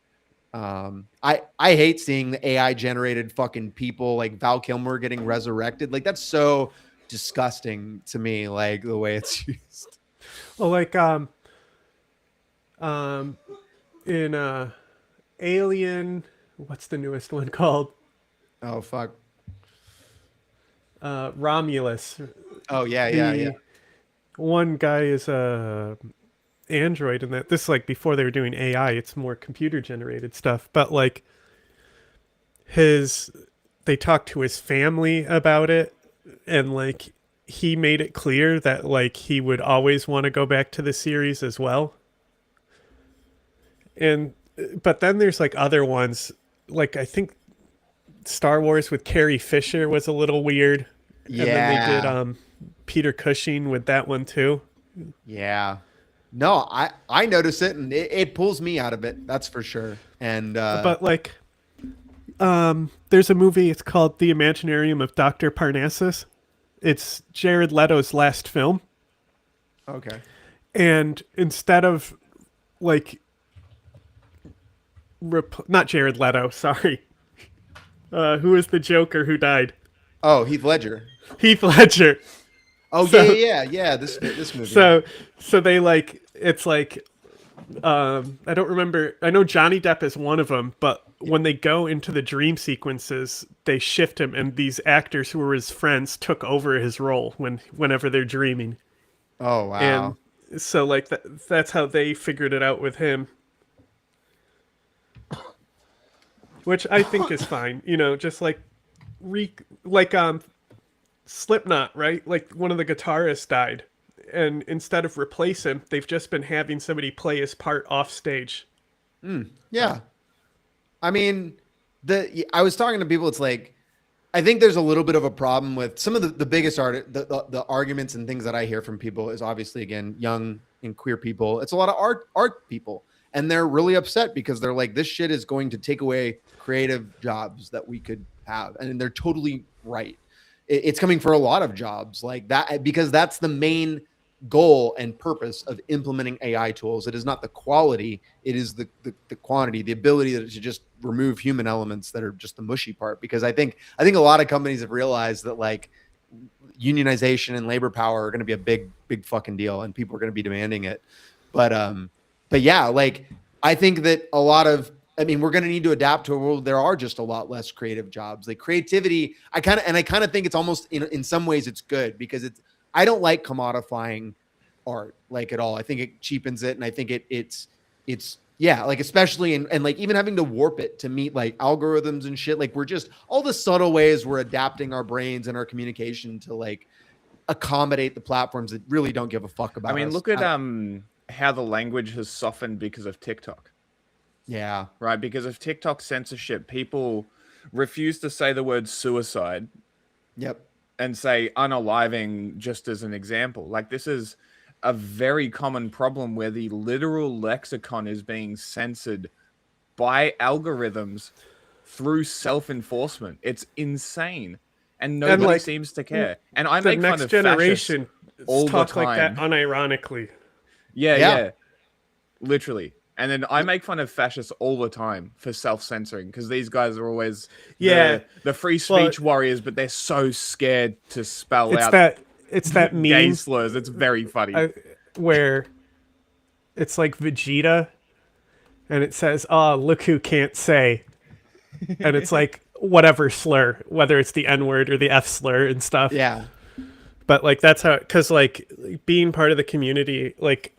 [SPEAKER 3] I hate seeing the AI generated fucking people like Val Kilmer getting resurrected. Like that's so disgusting to me, like the way it's used.
[SPEAKER 1] well, like in Alien, what's the newest one called?
[SPEAKER 3] Oh fuck.
[SPEAKER 1] Romulus.
[SPEAKER 3] Oh yeah.
[SPEAKER 1] One guy is a android, and that this is like before they were doing AI. It's more computer generated stuff, but like they talked to his family about it, and like he made it clear that like he would always want to go back to the series as well. And but then there's like other ones, like I think Star Wars with Carrie Fisher was a little weird.
[SPEAKER 3] Yeah.
[SPEAKER 1] And then they did Peter Cushing with that one too.
[SPEAKER 3] Yeah. No, I notice it, and it pulls me out of it. That's for sure. And
[SPEAKER 1] But like, there's a movie. It's called The Imaginarium of Dr. Parnassus. It's Jared Leto's last film,
[SPEAKER 3] okay.
[SPEAKER 1] and instead of like, not Jared Leto, sorry. Who is the Joker who died?
[SPEAKER 3] Oh, Heath Ledger.
[SPEAKER 1] Heath Ledger.
[SPEAKER 3] Oh
[SPEAKER 1] So-
[SPEAKER 3] yeah. This movie.
[SPEAKER 1] So they like, it's like, I don't remember. I know Johnny Depp is one of them, but when they go into the dream sequences, they shift him, and these actors who were his friends took over his role whenever they're dreaming.
[SPEAKER 3] Oh wow.
[SPEAKER 1] And so like that's how they figured it out with him, which I think is fine. You know, just like like Slipknot, right? Like one of the guitarists died, and instead of replace him, they've just been having somebody play his part off stage.
[SPEAKER 3] Yeah. I mean, I was talking to people. It's like, I think there's a little bit of a problem with some of the biggest the arguments and things that I hear from people is obviously, again, young and queer people. It's a lot of art people, and they're really upset because they're like, this shit is going to take away creative jobs that we could have, and they're totally right. It's coming for a lot of jobs like that, because that's the main goal and purpose of implementing AI tools. It is not the quality, it is the quantity, the ability to just remove human elements that are just the mushy part. Because I think a lot of companies have realized that like unionization and labor power are going to be a big fucking deal, and people are going to be demanding it. But yeah, like I think that I mean, we're going to need to adapt to a world. There are just a lot less creative jobs. Like creativity, I kind of think it's almost in some ways it's good, because I don't like commodifying art like at all. I think it cheapens it, and I think it's yeah, like especially and like even having to warp it to meet like algorithms and shit. Like we're just all the subtle ways we're adapting our brains and our communication to like accommodate the platforms that really don't give a fuck about.
[SPEAKER 2] I mean,
[SPEAKER 3] us.
[SPEAKER 2] look at how the language has softened because of TikTok.
[SPEAKER 3] Yeah.
[SPEAKER 2] Right, because of TikTok censorship, people refuse to say the word suicide.
[SPEAKER 3] Yep.
[SPEAKER 2] And say unaliving, just as an example. Like, this is a very common problem where the literal lexicon is being censored by algorithms through self-enforcement. It's insane, and nobody
[SPEAKER 1] like,
[SPEAKER 2] seems to care. And I
[SPEAKER 1] The
[SPEAKER 2] make fun
[SPEAKER 1] next
[SPEAKER 2] of
[SPEAKER 1] generation
[SPEAKER 2] all the
[SPEAKER 1] talk like that
[SPEAKER 2] time.
[SPEAKER 1] unironically.
[SPEAKER 2] Yeah, literally. And then I make fun of fascists all the time for self-censoring, because these guys are always the free speech warriors, but they're so scared to spell out
[SPEAKER 1] it's that meme
[SPEAKER 2] gay slurs. It's very funny.
[SPEAKER 1] where it's like Vegeta, and it says, "Oh, look who can't say," and it's like whatever slur, whether it's the N word or the F slur and stuff.
[SPEAKER 3] Yeah.
[SPEAKER 1] But like that's how, because like being part of the community, like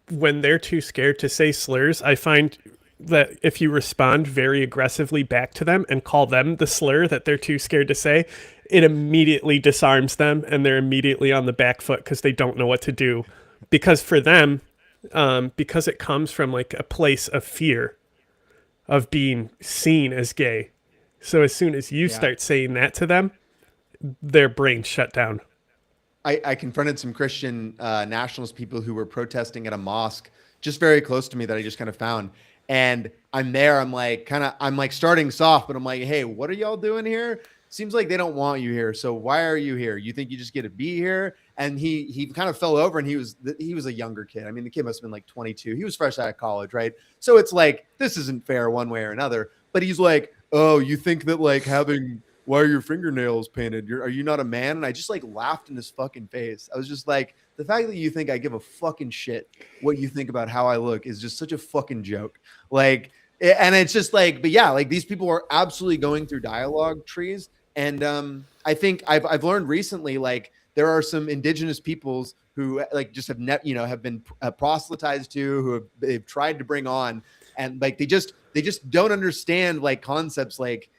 [SPEAKER 1] when they're too scared to say slurs, I find that if you respond very aggressively back to them and call them the slur that they're too scared to say, it immediately disarms them, and they're immediately on the back foot because they don't know what to do. Because for them, because it comes from like a place of fear of being seen as gay. So as soon as you start saying that to them, their brains shut down.
[SPEAKER 3] I confronted some Christian nationalist people who were protesting at a mosque just very close to me that I just kind of found. And I'm there, I'm like starting soft, but I'm like, hey, what are y'all doing here? Seems like they don't want you here. So why are you here? You think you just get to be here? And he kind of fell over, and he was a younger kid. I mean, the kid must have been like 22. He was fresh out of college, right? So it's like, this isn't fair one way or another. But he's like, oh, you think that like why are your fingernails painted? Are you not a man? And I just like laughed in his fucking face. I was just like, the fact that you think I give a fucking shit what you think about how I look is just such a fucking joke. Like, and it's just like, but yeah, like these people are absolutely going through dialogue trees. And I think I've learned recently, like there are some indigenous peoples who like just have been proselytized to, who they've tried to bring on, and like they just don't understand like concepts like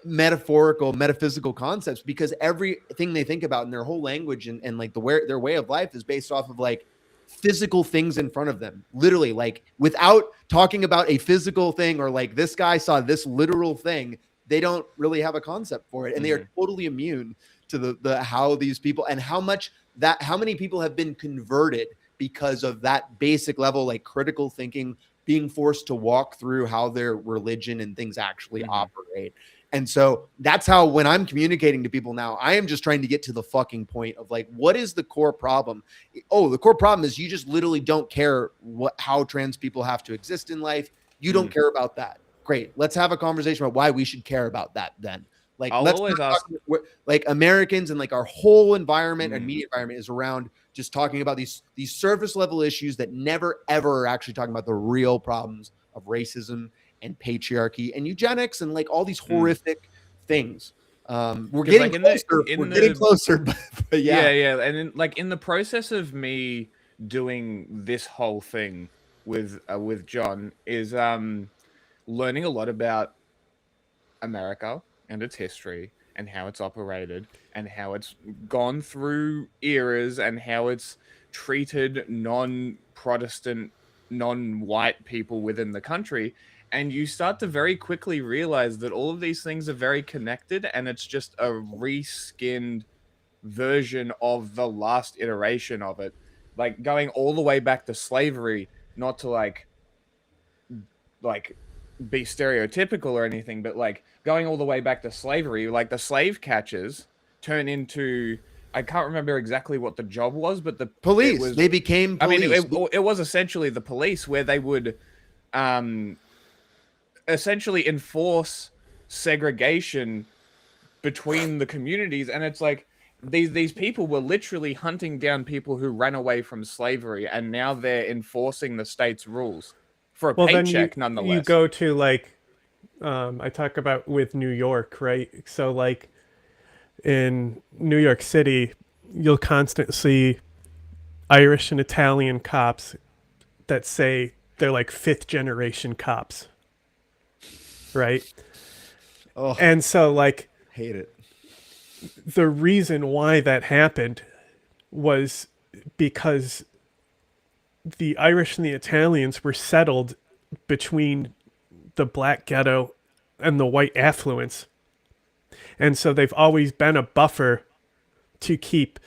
[SPEAKER 3] metaphysical concepts, because everything they think about in their whole language and like their way of life is based off of like physical things in front of them, literally, like without talking about a physical thing or like this guy saw this literal thing, they don't really have a concept for it, and they are totally immune to the how these people and how much that how many people have been converted because of that basic level, like critical thinking, being forced to walk through how their religion and things actually operate. And so that's how, when I'm communicating to people now, I am just trying to get to the fucking point of like, what is the core problem? Oh, the core problem is you just literally don't care how trans people have to exist in life. You don't care about that. Great. Let's have a conversation about why we should care about that then. Like,
[SPEAKER 2] I'll always ask,
[SPEAKER 3] like Americans and like our whole environment and media environment is around just talking about these surface level issues that never ever are actually talking about the real problems of racism and patriarchy and eugenics and like all these horrific things. We're getting closer. We're getting closer, but
[SPEAKER 2] yeah. And in the process of me doing this whole thing with John is learning a lot about America and its history and how it's operated and how it's gone through eras and how it's treated non-Protestant, non-white people within the country. And you start to very quickly realize that all of these things are very connected, and it's just a reskinned version of the last iteration of it. Like going all the way back to slavery, not to like be stereotypical or anything, but like going all the way back to slavery, like the slave catchers turn into, I can't remember exactly what the job was, but the
[SPEAKER 3] police. They became police.
[SPEAKER 2] I mean, it was essentially the police, where they would essentially enforce segregation between the communities. And it's like these people were literally hunting down people who ran away from slavery, and now they're enforcing the state's rules for a paycheck, nonetheless.
[SPEAKER 1] You go to like, I talk about with New York, right? So like in New York City, you'll constantly see Irish and Italian cops that say they're like 5th generation cops, right?
[SPEAKER 3] Oh,
[SPEAKER 1] and so like,
[SPEAKER 3] hate it.
[SPEAKER 1] The reason why that happened was because the Irish and the Italians were settled between the black ghetto and the white affluence. And so they've always been a buffer to keep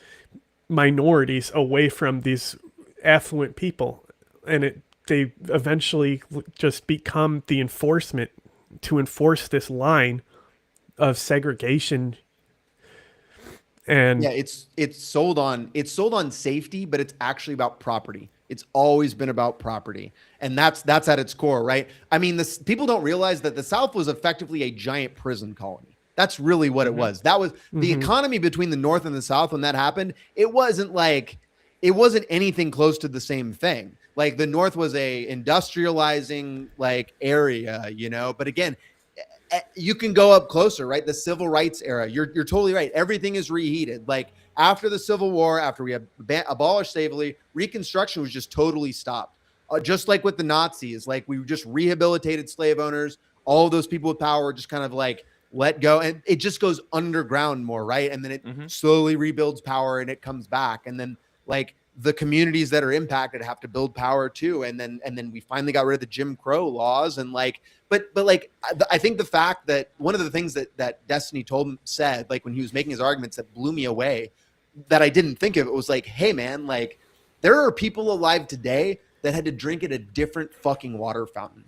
[SPEAKER 1] minorities away from these affluent people. And they eventually just become the enforcement to enforce this line of segregation. And
[SPEAKER 3] yeah, it's sold on safety, but it's actually about property. It's always been about property, and that's at its core, right? I mean, people don't realize that the South was effectively a giant prison colony. That's really what it was. That was the economy between the North and the South when that happened. It wasn't anything close to the same thing. Like the North was a industrializing like area, you know. But again, you can go up closer, right? The civil rights era. You're totally right. Everything is reheated. Like after the Civil War, after we abolished slavery, Reconstruction was just totally stopped. Just like with the Nazis, like we just rehabilitated slave owners. All of those people with power just kind of like let go, and it just goes underground more, right? And then it slowly rebuilds power, and it comes back, and then like the communities that are impacted have to build power too, and then we finally got rid of the Jim Crow laws, and like, but like I think the fact that one of the things that Destiny said, like when he was making his arguments, that blew me away, that I didn't think of, it was like, hey man, like there are people alive today that had to drink at a different fucking water fountain.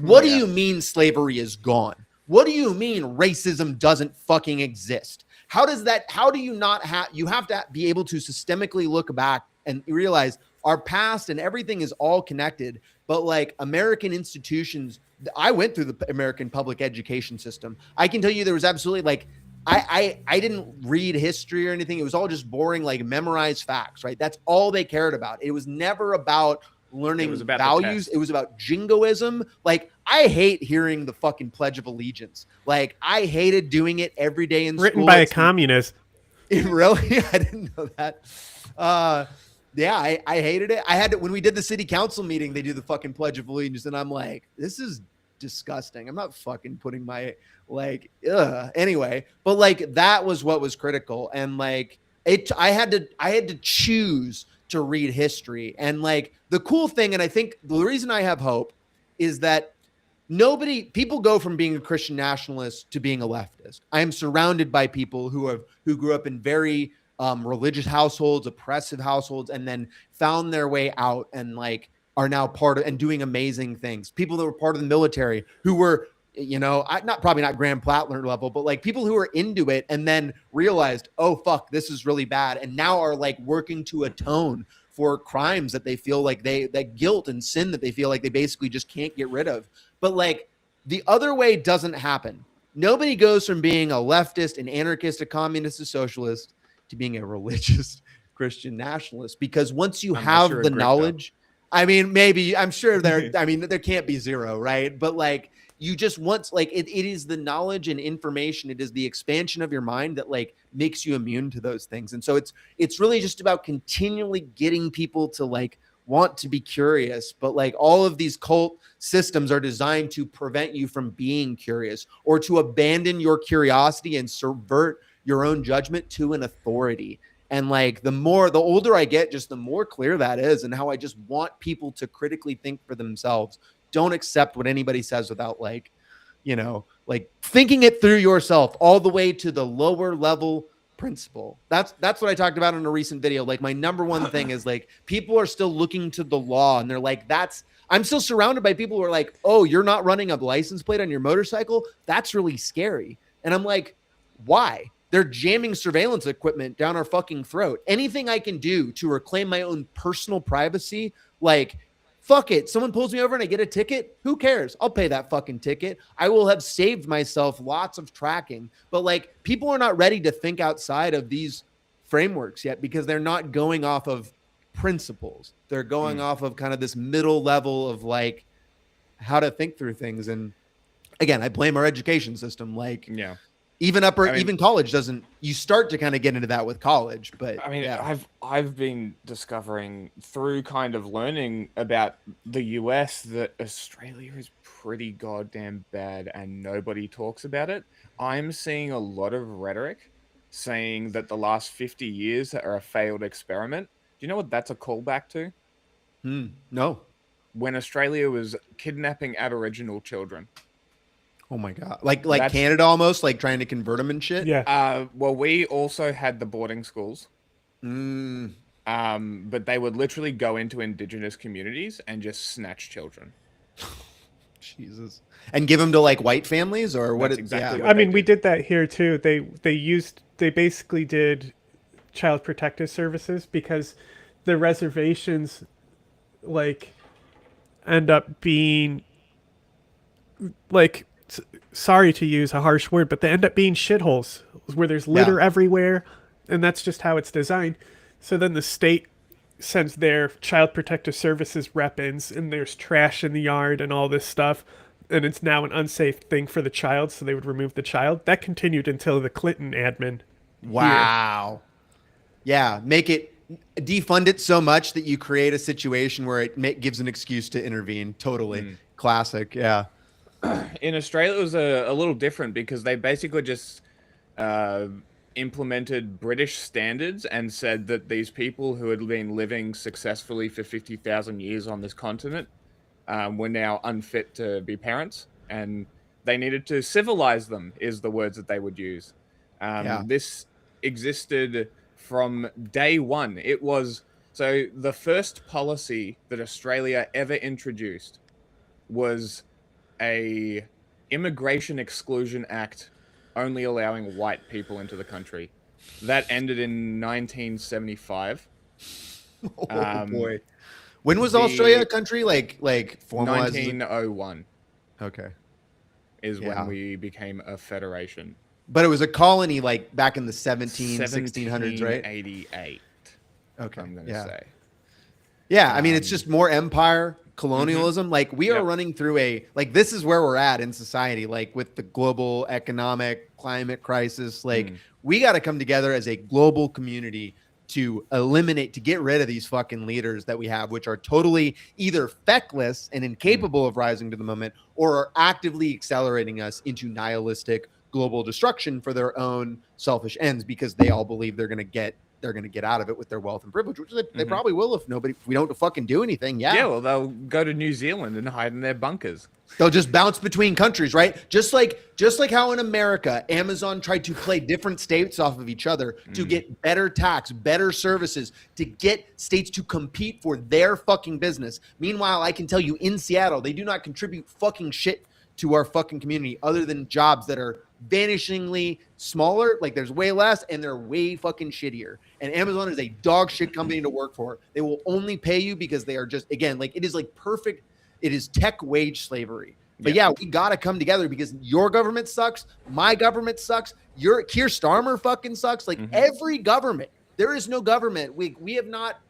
[SPEAKER 3] What do you mean slavery is gone? What do you mean racism doesn't fucking exist? How do you not have, you have to be able to systemically look back and realize our past and everything is all connected. But like American institutions, I went through the American public education system. I can tell you there was absolutely like, I didn't read history or anything. It was all just boring, like memorized facts, right? That's all they cared about. It was never about learning values. It was about jingoism. Like I hate hearing the fucking Pledge of Allegiance. Like I hated doing it every day in
[SPEAKER 1] written
[SPEAKER 3] school.
[SPEAKER 1] by a communist.
[SPEAKER 3] Really? I didn't know that. Yeah, I hated it. I had to, when we did the city council meeting, they do the fucking Pledge of Allegiance, and I'm like, this is disgusting. I'm not fucking putting my like anyway, but like that was what was critical, and like I had to choose to read history. And like the cool thing, and I think the reason I have hope is that people go from being a Christian nationalist to being a leftist. I am surrounded by people who grew up in very religious households, oppressive households, and then found their way out and like are now part of and doing amazing things. People that were part of the military who were, you know, probably not Graham Plattler level, but like people who were into it and then realized, oh fuck, this is really bad, and now are like working to atone for crimes that they feel like that guilt and sin that they feel like they basically just can't get rid of. But like the other way doesn't happen. Nobody goes from being a leftist, an anarchist, a communist, a socialist to being a religious Christian nationalist, because once you have the knowledge, I mean, maybe I'm sure there can't be zero, right? But like you just want, like, it is the knowledge and information. It is the expansion of your mind that like makes you immune to those things. And so it's really just about continually getting people to like want to be curious, but like all of these cult systems are designed to prevent you from being curious or to abandon your curiosity and subvert your own judgment to an authority. And like the older I get, just the more clear that is, and how I just want people to critically think for themselves. Don't accept what anybody says without like, you know, like thinking it through yourself all the way to the lower level principle. That's what I talked about in a recent video. Like my number one thing is like people are still looking to the law, and they're like, I'm still surrounded by people who are like, oh, you're not running a license plate on your motorcycle? That's really scary. And I'm like, why? They're jamming surveillance equipment down our fucking throat. Anything I can do to reclaim my own personal privacy, like, fuck it. Someone pulls me over and I get a ticket. Who cares? I'll pay that fucking ticket. I will have saved myself lots of tracking. But like people are not ready to think outside of these frameworks yet because they're not going off of principles. They're going off of kind of this middle level of like how to think through things. And again, I blame our education system. Like, yeah. Even college doesn't. You start to kind of get into that with college, but
[SPEAKER 2] I mean, yeah. I've been discovering through kind of learning about the US that Australia is pretty goddamn bad, and nobody talks about it. I'm seeing a lot of rhetoric saying that the last 50 years are a failed experiment. Do you know what that's a callback to?
[SPEAKER 3] No.
[SPEAKER 2] When Australia was kidnapping Aboriginal children.
[SPEAKER 3] Oh my God. Like Canada almost, like trying to convert them and shit?
[SPEAKER 1] Yeah.
[SPEAKER 2] Well, we also had the boarding schools. But they would literally go into indigenous communities and just snatch children.
[SPEAKER 3] Jesus. And give them to like white families or what?
[SPEAKER 2] Exactly.
[SPEAKER 1] I mean, we did that here too. They basically did child protective services because the reservations like end up being like, sorry to use a harsh word, but they end up being shitholes where there's litter everywhere, and that's just how it's designed. So then the state sends their child protective services rep in, and there's trash in the yard and all this stuff, and it's now an unsafe thing for the child, so they would remove the child. That continued until the Clinton admin.
[SPEAKER 3] Wow. Yeah, defund it so much that you create a situation where it gives an excuse to intervene. Totally. Classic, yeah.
[SPEAKER 2] In Australia, it was a little different because they basically just implemented British standards and said that these people who had been living successfully for 50,000 years on this continent were now unfit to be parents, and they needed to civilize them, is the words that they would use. This existed from day one. It was so the first policy that Australia ever introduced was a Immigration Exclusion Act only allowing white people into the country. That ended in 1975.
[SPEAKER 3] Oh boy. When was Australia a country like formalized?
[SPEAKER 2] 1901.
[SPEAKER 3] Okay.
[SPEAKER 2] Is when we became a federation.
[SPEAKER 3] But it was a colony like back in the 1600s, right?
[SPEAKER 2] 88.
[SPEAKER 3] Okay.
[SPEAKER 2] I'm going to say.
[SPEAKER 3] Yeah, I mean, it's just more empire, colonialism. Like we are running through this is where we're at in society, like with the global economic climate crisis. Like we got to come together as a global community to get rid of these fucking leaders that we have, which are totally either feckless and incapable of rising to the moment, or are actively accelerating us into nihilistic global destruction for their own selfish ends, because they all believe they're going to get out of it with their wealth and privilege, which they probably will if we don't fucking do anything. Yeah,
[SPEAKER 2] well, they'll go to New Zealand and hide in their bunkers.
[SPEAKER 3] They'll just bounce between countries, right? Just like how in America, Amazon tried to play different states off of each other to get better tax, better services, to get states to compete for their fucking business. Meanwhile, I can tell you in Seattle, they do not contribute fucking shit to our fucking community other than jobs that are vanishingly smaller. Like there's way less and they're way fucking shittier. And Amazon is a dog shit company to work for. They will only pay you because they are just, again, like it is like perfect. It is tech wage slavery. But yeah, we got to come together because your government sucks. My government sucks. Your Keir Starmer fucking sucks. Like every government, there is no government. We have not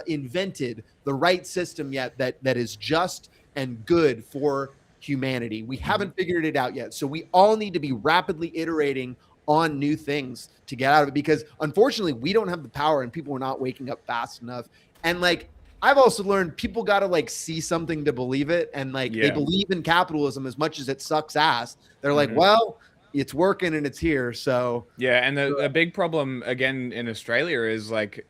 [SPEAKER 3] invented the right system yet that is just and good for humanity. We haven't figured it out yet. So we all need to be rapidly iterating on new things to get out of it because unfortunately we don't have the power and people are not waking up fast enough. And like, I've also learned people got to like see something to believe it. And like, they believe in capitalism as much as it sucks ass. They're like, well, it's working and it's here. So
[SPEAKER 2] yeah. And the big problem again in Australia is like,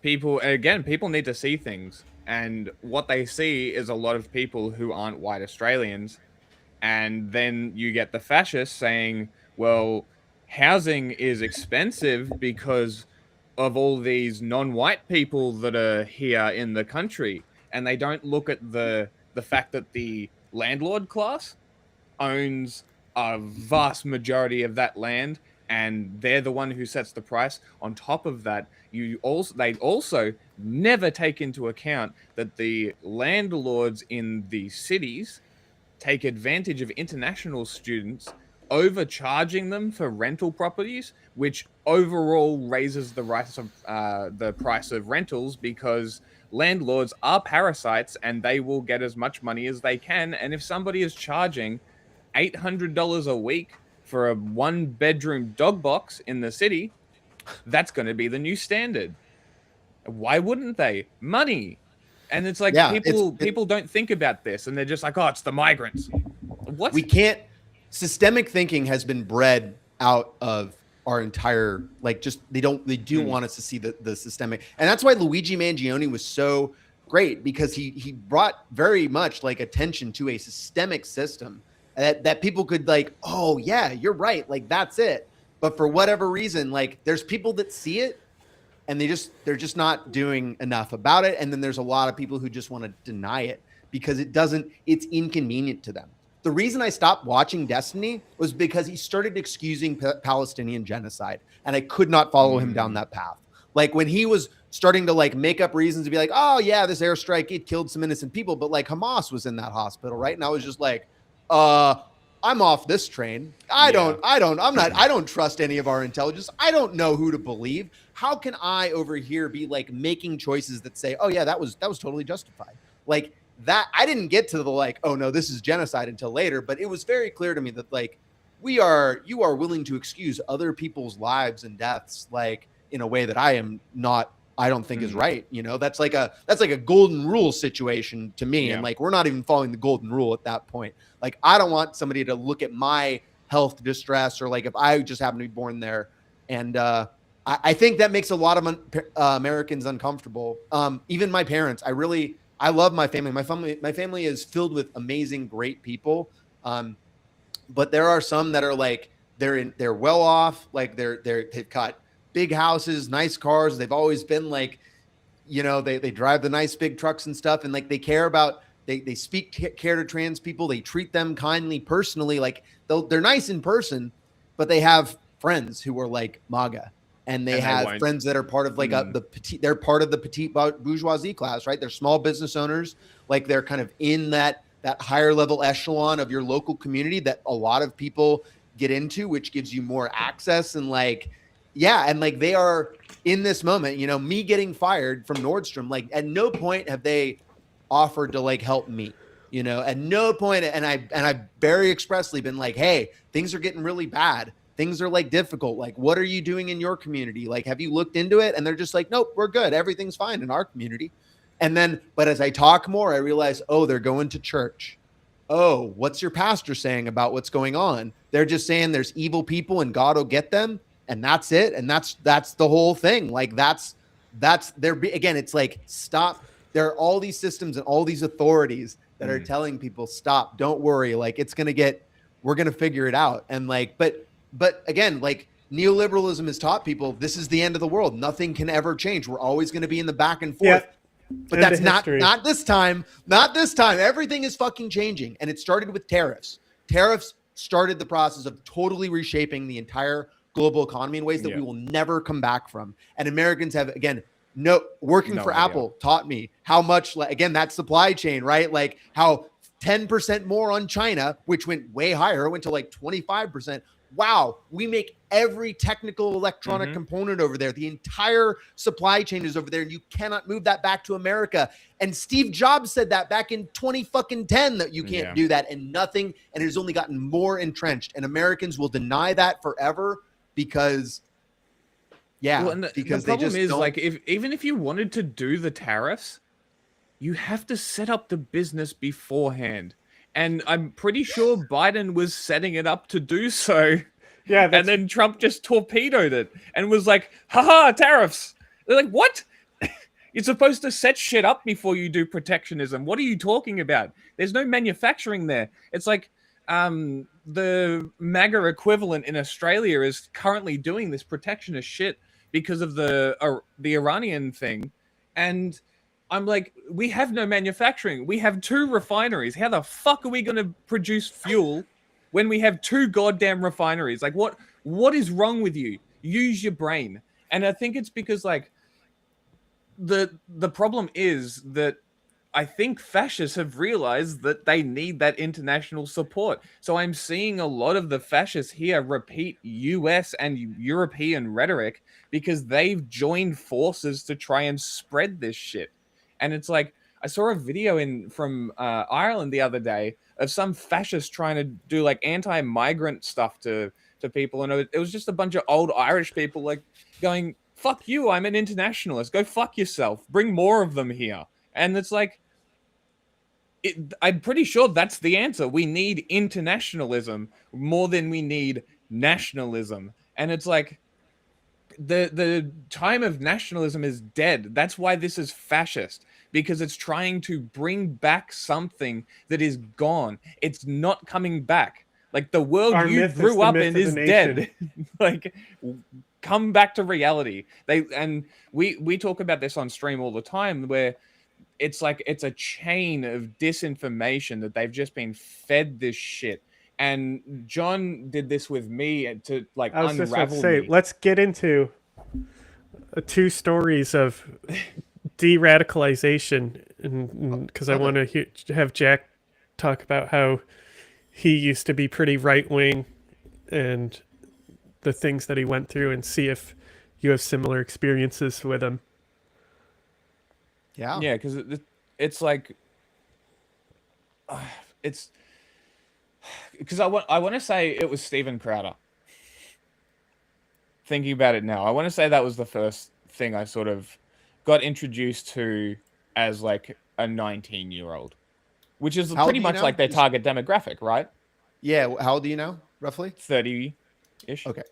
[SPEAKER 2] people need to see things. And what they see is a lot of people who aren't white Australians. And then you get the fascists saying, well, housing is expensive because of all these non-white people that are here in the country. And they don't look at the fact that the landlord class owns a vast majority of that land, and they're the one who sets the price. On top of that, they also never take into account that the landlords in the cities take advantage of international students, overcharging them for rental properties, which overall raises the price of rentals because landlords are parasites and they will get as much money as they can. And if somebody is charging $800 a week for a 1-bedroom dog box in the city, that's going to be the new standard. Why wouldn't they? Money. And it's like people don't think about this and they're just like, oh, it's the migrants. What?
[SPEAKER 3] We can't. Systemic thinking has been bred out of our entire, like, just they do want us to see the systemic. And that's why Luigi Mangione was so great, because he brought very much like attention to a systemic system that people could like, oh yeah, you're right. Like that's it. But for whatever reason, like there's people that see it and they're just not doing enough about it. And then there's a lot of people who just want to deny it because it's inconvenient to them. The reason I stopped watching Destiny was because he started excusing Palestinian genocide, and I could not follow him down that path. Like when he was starting to like make up reasons to be like, oh yeah, this airstrike, it killed some innocent people, but like Hamas was in that hospital, right? And I was just like, I'm off this train. I don't trust any of our intelligence. I don't know who to believe. How can I over here be like making choices that say, oh yeah, that was totally justified? Like that, I didn't get to the like, oh no, this is genocide until later, but it was very clear to me that like you are willing to excuse other people's lives and deaths like in a way that I don't think is right. You know, that's like a golden rule situation to me. Yeah. And like, we're not even following the golden rule at that point. Like, I don't want somebody to look at my health distress or like if I just happen to be born there. And I think that makes a lot of Americans uncomfortable. Even my parents, I love my family. My family is filled with amazing, great people. But there are some that are like, they're well off. Like they've got big houses, nice cars. They've always been like, you know, they drive the nice big trucks and stuff. And like, they care about, they speak care to trans people. They treat them kindly personally. Like they're nice in person, but they have friends who are like MAGA. And they have friends that are part of like they're part of the petite bourgeoisie class, right? They're small business owners. Like they're kind of in that higher level echelon of your local community that a lot of people get into, which gives you more access. And like, yeah. And like, they are in this moment, you know, me getting fired from Nordstrom, like at no point have they offered to like help me, you know, at no point. And I've very expressly been like, hey, things are getting really bad. Things are like difficult. Like, what are you doing in your community? Like, have you looked into it? And they're just like, nope, we're good. Everything's fine in our community. And then, but as I talk more, I realize, oh, they're going to church. Oh, what's your pastor saying about what's going on? They're just saying there's evil people and God will get them. And that's it. And that's the whole thing. Like that's there. Again, it's like, stop. There are all these systems and all these authorities that are telling people, stop, don't worry, like it's gonna get, we're gonna figure it out. And like, but again, like neoliberalism has taught people this is the end of the world. Nothing can ever change. We're always going to be in the back and forth. But that's not this time. Not this time. Everything is fucking changing. And it started with tariffs. Tariffs started the process of totally reshaping the entire global economy in ways that we will never come back from. And Americans have, again, working for Apple taught me how much, again, that supply chain, right? Like how 10% more on China, which went way higher, went to like 25%. Wow, we make every technical electronic component over there. The entire supply chain is over there, and you cannot move that back to America. And Steve Jobs said that back in 2010 that you can't do that, and nothing, and it has only gotten more entrenched. And Americans will deny that forever because, because
[SPEAKER 2] the problem is like even if you wanted to do the tariffs, you have to set up the business beforehand. And I'm pretty sure Biden was setting it up to do so.
[SPEAKER 1] Yeah.
[SPEAKER 2] And then Trump just torpedoed it and was like, haha, tariffs. They're like, what? You're supposed to set shit up before you do protectionism. What are you talking about? There's no manufacturing there. It's like the MAGA equivalent in Australia is currently doing this protectionist shit because of the Iranian thing. And I'm like, we have no manufacturing. We have 2 refineries. How the fuck are we going to produce fuel when we have 2 goddamn refineries? Like, what is wrong with you? Use your brain. And I think it's because, like, the problem is that I think fascists have realized that they need that international support. So I'm seeing a lot of the fascists here repeat US and European rhetoric because they've joined forces to try and spread this shit. And it's like, I saw a video from Ireland the other day of some fascists trying to do like anti-migrant stuff to people. And it was just a bunch of old Irish people like going, fuck you, I'm an internationalist. Go fuck yourself. Bring more of them here. And it's like, I'm pretty sure that's the answer. We need internationalism more than we need nationalism. And it's like, the time of nationalism is dead. That's why this is fascist, because it's trying to bring back something that is gone. It's not coming back. Like the world you grew up in is dead. Like, come back to reality. We talk about this on stream all the time, where it's like it's a chain of disinformation that they've just been fed this shit. And John did this with me to like unravel. I was just about to say,
[SPEAKER 1] let's get into 2 stories of de-radicalization, because I want to have Jack talk about how he used to be pretty right-wing and the things that he went through, and see if you have similar experiences with him.
[SPEAKER 3] Yeah,
[SPEAKER 2] because it's like it's because I want to say it was Steven Crowder. Thinking about it now, I want to say that was the first thing I sort of got introduced to as like a 19-year-old, which is pretty much like their target demographic, right?
[SPEAKER 3] Yeah. How old do you know, roughly?
[SPEAKER 2] 30-ish.
[SPEAKER 3] Okay.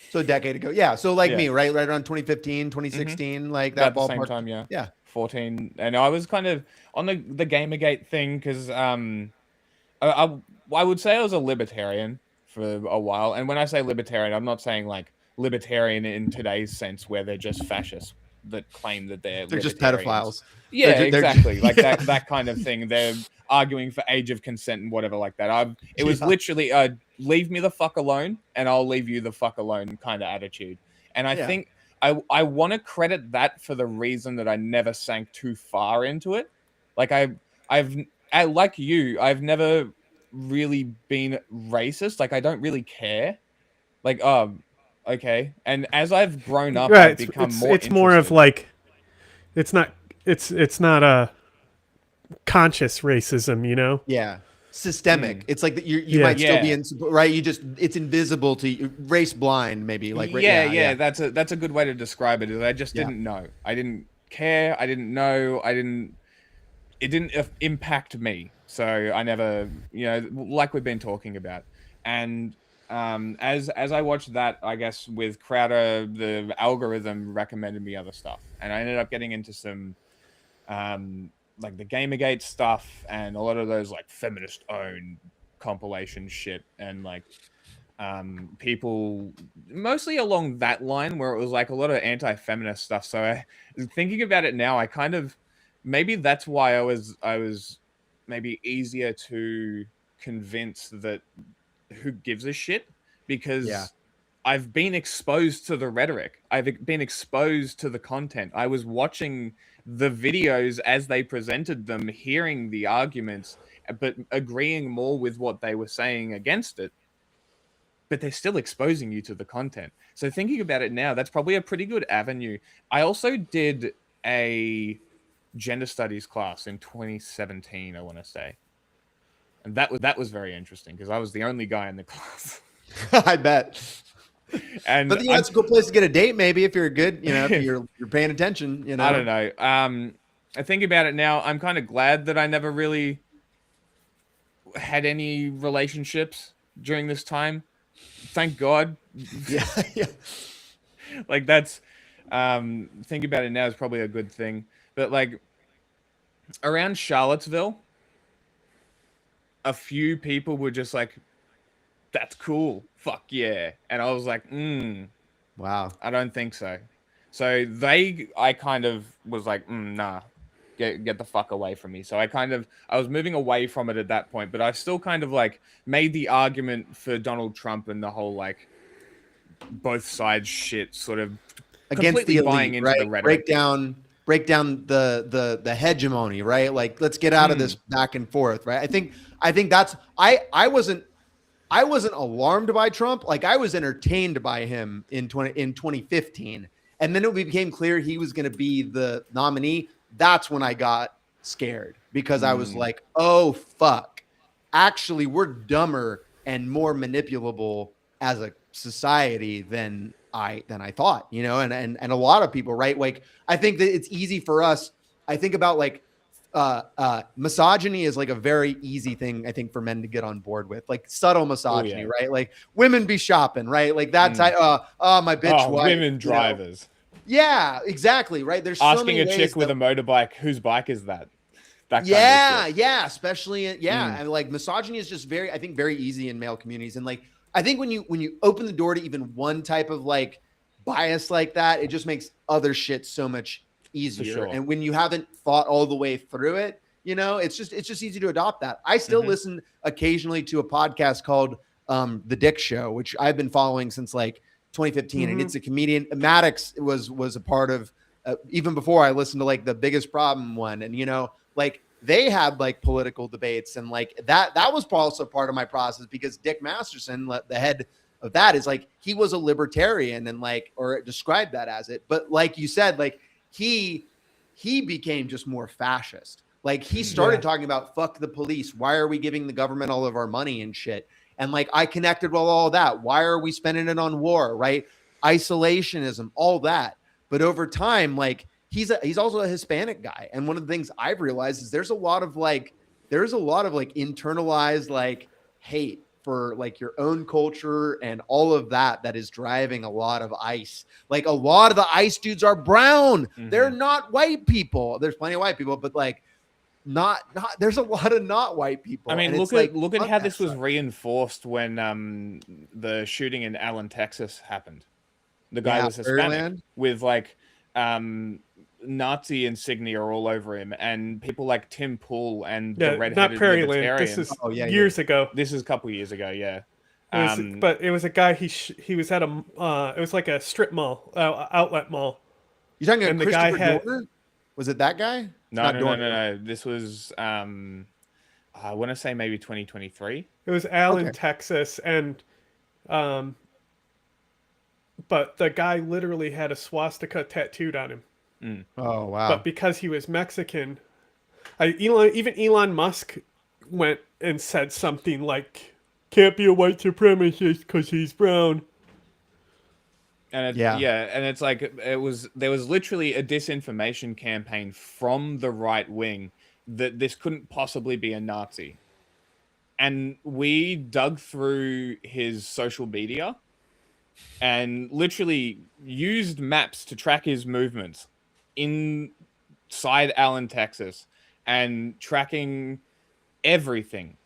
[SPEAKER 3] So a decade ago. Yeah. So like me, right around 2015, 2016, like that ballpark.
[SPEAKER 2] At the same time, yeah.
[SPEAKER 3] Yeah.
[SPEAKER 2] 14. And I was kind of on the Gamergate thing because I would say I was a libertarian for a while. And when I say libertarian, I'm not saying like libertarian in today's sense where they're just fascists that claim that they're
[SPEAKER 3] just pedophiles.
[SPEAKER 2] Yeah, exactly. Like that kind of thing. They're arguing for age of consent and whatever like that. It was literally leave me the fuck alone and I'll leave you the fuck alone kind of attitude. And I think I want to credit that for the reason that I never sank too far into it. Like I've like you, I've never really been racist. Like I don't really care. Like okay. And as I've grown up, I've become more.
[SPEAKER 1] It's more of like, it's not a conscious racism, you know?
[SPEAKER 3] Yeah, systemic. It's like that you might still be in, right. It's invisible to you, race blind, maybe. Like
[SPEAKER 2] That's a good way to describe it. Is I just didn't know. I didn't care. I didn't know. It didn't impact me. So I never, like we've been talking about, and. As I watched that, I guess with Crowder, the algorithm recommended me other stuff, and I ended up getting into some like the Gamergate stuff and a lot of those like feminist owned compilation shit and like people mostly along that line where it was like a lot of anti-feminist stuff. So thinking about it now, I kind of maybe that's why I was maybe easier to convince that who gives a shit,
[SPEAKER 3] Yeah.
[SPEAKER 2] because I've been exposed to the rhetoric. I've been exposed to the content. I was watching the videos as they presented them, hearing the arguments, but agreeing more with what they were saying against it. But they're still exposing you to the content. So thinking about it now, that's probably a pretty good avenue. I also did a gender studies class in 2017, I want to say. And that was very interesting because I was the only guy in the class.
[SPEAKER 3] I bet.
[SPEAKER 2] And
[SPEAKER 3] But it's a good place to get a date, maybe if you're good, if you're paying attention,
[SPEAKER 2] I don't know. I think about it now, I'm kind of glad that I never really had any relationships during this time. Thank God.
[SPEAKER 3] Yeah, yeah.
[SPEAKER 2] Like that's thinking about it now is probably a good thing. But like around Charlottesville, a few people were just like, that's cool. Fuck yeah. And I was like,
[SPEAKER 3] Wow.
[SPEAKER 2] I don't think so. So I kind of was like, nah, get the fuck away from me. So I was moving away from it at that point, but I still kind of like made the argument for Donald Trump and the whole like both sides shit, sort of
[SPEAKER 3] Against
[SPEAKER 2] completely
[SPEAKER 3] the elite,
[SPEAKER 2] buying into
[SPEAKER 3] right?
[SPEAKER 2] the rhetoric.
[SPEAKER 3] Break down the hegemony, right? Like, let's get out of this back and forth, right? I think that's I wasn't alarmed by Trump. Like, I was entertained by him in 2015. And then it became clear he was going to be the nominee. That's when I got scared, because I was like, oh, fuck. Actually, we're dumber and more manipulable as a society than I thought, and a lot of people, right? Like, I think that it's easy for us. I think about like misogyny is like a very easy thing, I think, for men to get on board with, like subtle misogyny, right? Like, women be shopping, right? Like that's my bitch wife,
[SPEAKER 2] Women drivers.
[SPEAKER 3] Yeah, exactly, right? There's
[SPEAKER 2] asking
[SPEAKER 3] so many
[SPEAKER 2] a chick with a motorbike, whose bike is that? That kind of shit.
[SPEAKER 3] Yeah, especially and like misogyny is just very, I think, very easy in male communities. And like, I think when you open the door to even one type of like bias like that, it just makes other shit so much easier.
[SPEAKER 2] Sure.
[SPEAKER 3] And when you haven't thought all the way through it, it's just easy to adopt that. I still listen occasionally to a podcast called The Dick Show, which I've been following since like 2015, and it's a comedian. Maddox was a part of even before I listened to like the Biggest Problem one, and like they had like political debates, and like that was also part of my process, because Dick Masterson, the head of that, is like, he was a libertarian and like, or described that as it, but like you said, like he became just more fascist. Like, he started talking about fuck the police. Why are we giving the government all of our money and shit? And like, I connected with all that. Why are we spending it on war? Right? Isolationism, all that. But over time, like, he's also a Hispanic guy. And one of the things I've realized is there's a lot of internalized like hate for like your own culture and all of that is driving a lot of ICE. Like, a lot of the ICE dudes are brown. They're not white people. There's plenty of white people, but like, not there's a lot of not white people.
[SPEAKER 2] I mean,
[SPEAKER 3] and
[SPEAKER 2] look at how this was reinforced when the shooting in Allen, Texas happened. The guy was Hispanic with like Nazi insignia all over him, and people like Tim Pool and the redheaded libertarian.
[SPEAKER 1] This is years ago.
[SPEAKER 2] This is a couple years ago, yeah.
[SPEAKER 1] But it was a guy. He was at a it was like a strip mall, outlet mall.
[SPEAKER 3] You talking about Christopher Dorner? Was it that guy?
[SPEAKER 2] No. This was I want to say maybe 2023.
[SPEAKER 1] It was Allen, Texas, and but the guy literally had a swastika tattooed on him.
[SPEAKER 3] Oh wow!
[SPEAKER 1] But because he was Mexican, even Elon Musk went and said something like, "Can't be a white supremacist because he's brown."
[SPEAKER 2] And and it's like there was literally a disinformation campaign from the right wing that this couldn't possibly be a Nazi. And we dug through his social media and literally used maps to track his movements inside Allen, Texas. and tracking everything.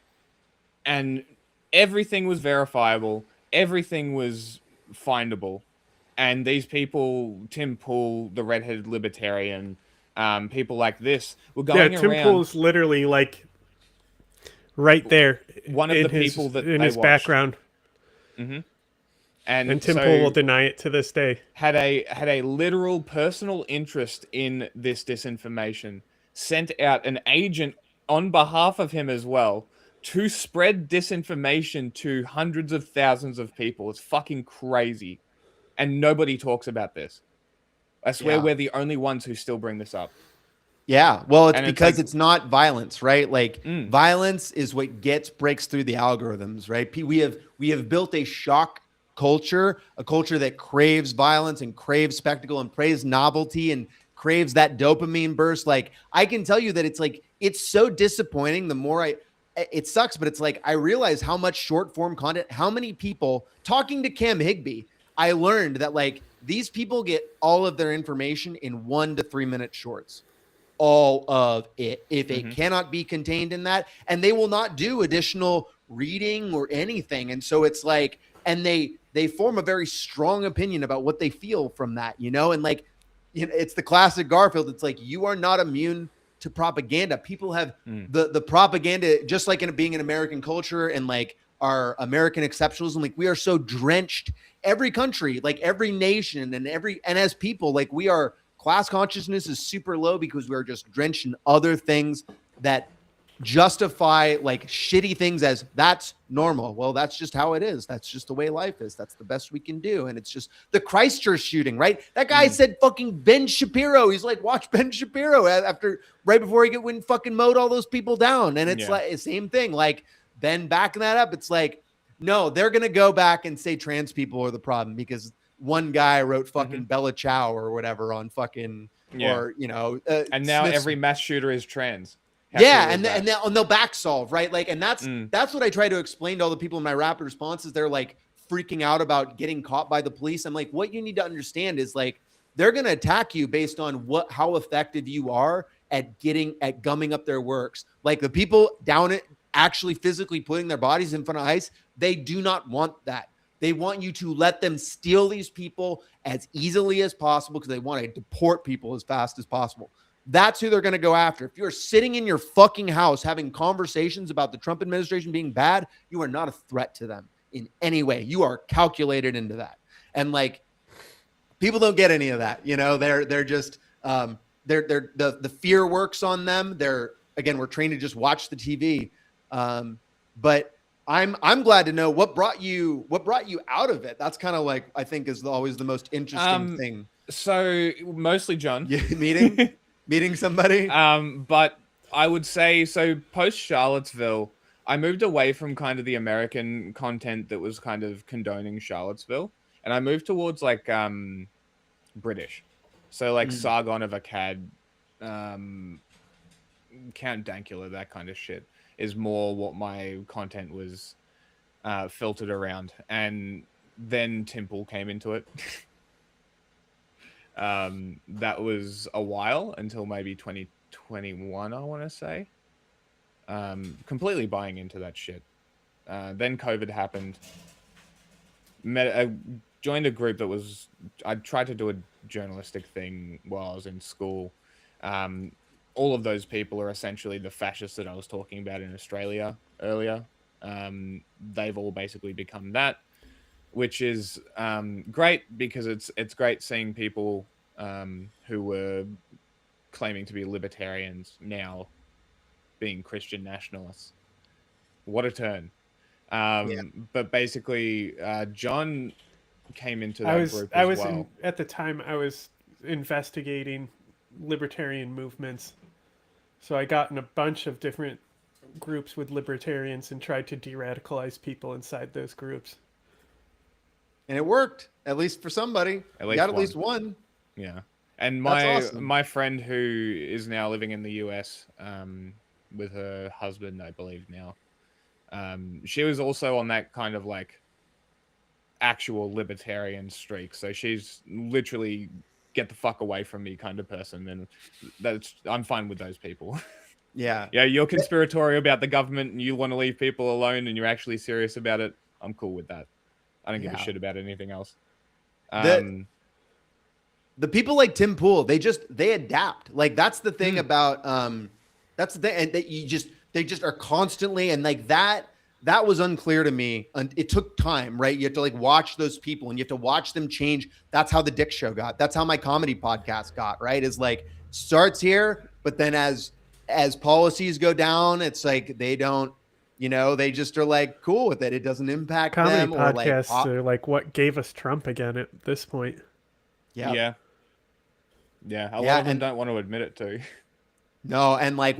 [SPEAKER 2] And everything was verifiable. Everything was findable. And these people, Tim Pool, the redheaded libertarian, people like this, were
[SPEAKER 1] Yeah,
[SPEAKER 2] going
[SPEAKER 1] Tim
[SPEAKER 2] around.
[SPEAKER 1] Pool's literally like right there
[SPEAKER 2] One of the people that
[SPEAKER 1] in
[SPEAKER 2] they
[SPEAKER 1] his
[SPEAKER 2] watched.
[SPEAKER 1] background.
[SPEAKER 2] Mm-hmm.
[SPEAKER 1] And
[SPEAKER 2] And
[SPEAKER 1] Tim Pool will
[SPEAKER 2] so
[SPEAKER 1] deny it to this day.
[SPEAKER 2] had a literal personal interest in this disinformation, sent out an agent on behalf of him as well to spread disinformation to hundreds of thousands of people. It's fucking crazy. And nobody talks about this. I swear
[SPEAKER 3] Yeah.
[SPEAKER 2] we're the only ones who still bring this up.
[SPEAKER 3] Yeah, well, it's
[SPEAKER 2] And it's
[SPEAKER 3] because
[SPEAKER 2] like,
[SPEAKER 3] it's not violence, right? Like
[SPEAKER 2] mm,
[SPEAKER 3] violence is what breaks through the algorithms, right? We have built a shock culture, a culture that craves violence and craves spectacle and craves novelty and craves that dopamine burst. Like I can tell you that it's so disappointing. The more it sucks, but it's like I realize how much short form content, how many people talking to Cam Higby, I learned that like these people get all of their information in 1 to 3 minute shorts, all of it, if it cannot be contained in that, and they will not do additional reading or anything. And so it's like, and they form a very strong opinion about what they feel from that, and like, it's the classic Garfield. It's like, you are not immune to propaganda. People have the propaganda, just like in being an American culture and like our American exceptionalism. Like we are so drenched, every country, like every nation and as people, like we are, class consciousness is super low because we're just drenched in other things that justify like shitty things as that's normal. Well, that's just how it is. That's just the way life is. That's the best we can do. And it's just the Christchurch shooting, right? That guy said fucking Ben Shapiro. He's like, watch Ben Shapiro after right before he went fucking mowed all those people down. And it's like the same thing. Like then backing that up, it's like, no, they're gonna go back and say trans people are the problem because one guy wrote fucking Bella Ciao or whatever on fucking or
[SPEAKER 2] and now
[SPEAKER 3] Smith's,
[SPEAKER 2] every mass shooter is trans.
[SPEAKER 3] and they'll back solve, right? Like, and that's what I try to explain to all the people in my rapid responses. They're like freaking out about getting caught by the police. I'm like, what you need to understand is like they're gonna attack you based on how effective you are at gumming up their works. Like the people down it actually physically putting their bodies in front of ICE, they do not want that. They want you to let them steal these people as easily as possible because they want to deport people as fast as possible. That's who they're going to go after. If you're sitting in your fucking house having conversations about the Trump administration being bad, you are not a threat to them in any way. You are calculated into that. And like people don't get any of that. They're just the fear works on them. We're trained to just watch the TV. But I'm glad to know what brought you out of it. That's kind of like I think is always the most interesting thing.
[SPEAKER 2] So mostly John.
[SPEAKER 3] Meeting somebody.
[SPEAKER 2] But I would say so post Charlottesville, I moved away from kind of the American content that was kind of condoning Charlottesville, and I moved towards like British. So like Sargon of Akkad, Count Dankula, that kind of shit is more what my content was filtered around. And then Temple came into it. That was a while until maybe 2021, I want to say. Completely buying into that shit. Then COVID happened. I joined a group that was... I tried to do a journalistic thing while I was in school. All of those people are essentially the fascists that I was talking about in Australia earlier. They've all basically become that, which is great because it's great seeing people who were claiming to be libertarians now being Christian nationalists. What a turn. But basically, John came into that group as well.
[SPEAKER 1] At the time, I was investigating libertarian movements. So I got in a bunch of different groups with libertarians and tried to de-radicalize people inside those groups.
[SPEAKER 3] And it worked, at least for somebody. At least one.
[SPEAKER 2] Yeah. And my friend who is now living in the US with her husband, I believe now, she was also on that kind of like actual libertarian streak. So she's literally get the fuck away from me kind of person. And I'm fine with those people.
[SPEAKER 3] Yeah.
[SPEAKER 2] Yeah, you're conspiratorial about the government and you want to leave people alone and you're actually serious about it. I'm cool with that. I don't give a shit about anything else.
[SPEAKER 3] The people like Tim Pool, they adapt. Like that's the thing about that's the thing, and that they just are constantly, and like that was unclear to me. And it took time, right? You have to like watch those people and you have to watch them change. That's how the Dick Show got. That's how my comedy podcast got, right? Is like starts here, but then as policies go down, it's like they don't, they just are like cool with it. It doesn't impact
[SPEAKER 1] Comedy
[SPEAKER 3] them, or like
[SPEAKER 1] podcasts are like what gave us Trump again at this point.
[SPEAKER 2] Yeah. A lot of them don't want to admit it too.
[SPEAKER 3] No, and like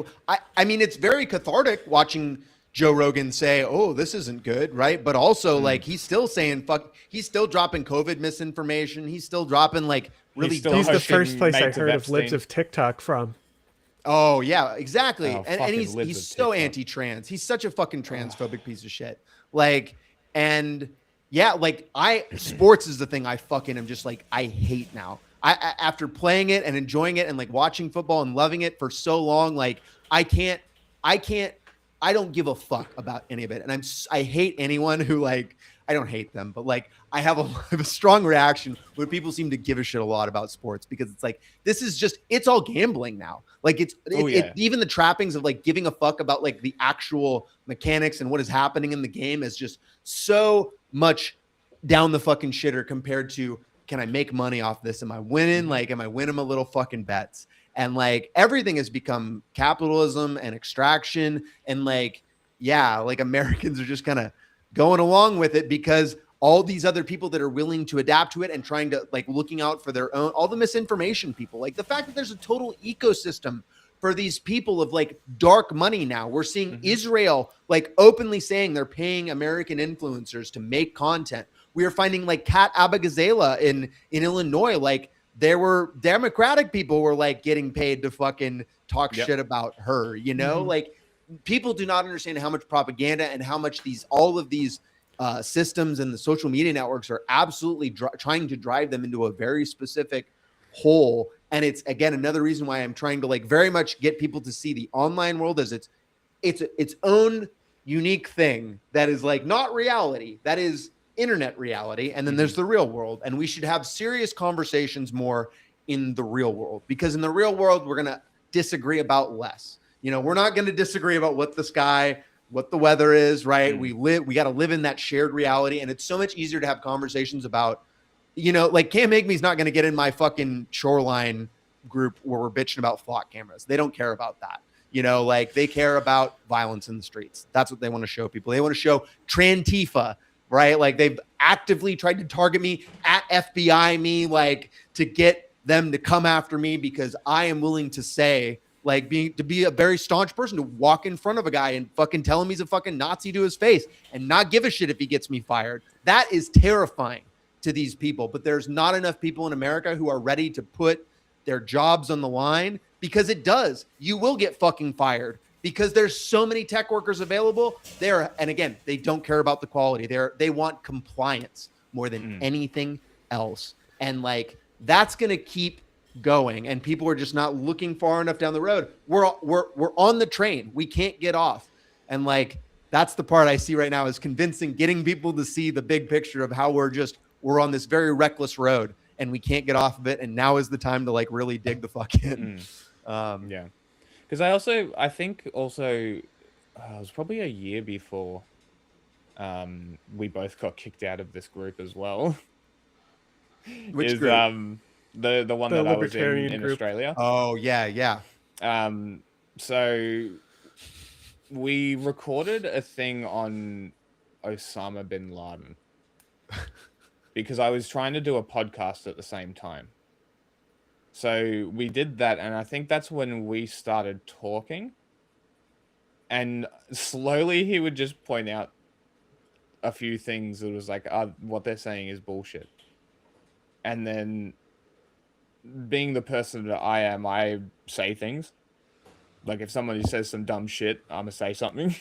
[SPEAKER 3] I mean, it's very cathartic watching Joe Rogan say, "Oh, this isn't good," right? But also, like, he's still saying "fuck." He's still dropping COVID misinformation. He's still dropping like really.
[SPEAKER 1] He's the first place I heard of Libs of TikTok from.
[SPEAKER 3] Oh yeah, exactly.
[SPEAKER 2] Oh,
[SPEAKER 3] and he's so anti-trans. He's such a fucking transphobic piece of shit. Like, and yeah, like sports is the thing I fucking am just like I hate now. I after playing it and enjoying it and like watching football and loving it for so long, like I don't give a fuck about any of it. And I hate anyone who like, I don't hate them, but like I have a strong reaction when people seem to give a shit a lot about sports, because it's like, this is just, it's all gambling now. Like even the trappings of like giving a fuck about like the actual mechanics and what is happening in the game is just so much down the fucking shitter compared to, can I make money off this? Am I winning? Like, am I winning my little fucking bets? And like everything has become capitalism and extraction. And like, yeah, like Americans are just kind of going along with it because all these other people that are willing to adapt to it and trying to like looking out for their own, all the misinformation people, like the fact that there's a total ecosystem for these people of like dark money now. We're seeing Israel like openly saying they're paying American influencers to make content. We are finding like Kat Abigazela in Illinois, like there were Democratic people were like getting paid to fucking talk shit about her, like people do not understand how much propaganda and how much all of these systems and the social media networks are absolutely trying to drive them into a very specific hole. And it's again, another reason why I'm trying to like very much get people to see the online world as its own unique thing that is like not reality. That is internet reality, and then there's the real world, and we should have serious conversations more in the real world, because in the real world we're going to disagree about less. We're not going to disagree about what the weather is, right? We got to live in that shared reality, and it's so much easier to have conversations about, like Cam Higme's not going to get in my fucking Shoreline group where we're bitching about flock cameras. They don't care about that. Like they care about violence in the streets. That's what they want to show people. They want to show Trantifa, right? Like they've actively tried to target me, at FBI me, like to get them to come after me because I am willing to say, like to be a very staunch person, to walk in front of a guy and fucking tell him he's a fucking Nazi to his face and not give a shit if he gets me fired. That is terrifying to these people, but there's not enough people in America who are ready to put their jobs on the line, because it does. You will get fucking fired. Because there's so many tech workers available there. And again, they don't care about the quality. They want compliance more than anything else. And like, that's going to keep going. And people are just not looking far enough down the road. We're on the train. We can't get off. And like, that's the part I see right now, is getting people to see the big picture of how we're on this very reckless road and we can't get off of it. And now is the time to like really dig the fuck in.
[SPEAKER 2] Yeah. Because I think it was probably a year before we both got kicked out of this group as well.
[SPEAKER 3] Which group?
[SPEAKER 2] The one that I was in Australia.
[SPEAKER 3] Oh, yeah.
[SPEAKER 2] So we recorded a thing on Osama bin Laden because I was trying to do a podcast at the same time. So we did that, and I think that's when we started talking. And slowly he would just point out a few things that was like, what they're saying is bullshit. And then being the person that I am, I say things. Like if somebody says some dumb shit, I'm gonna say something.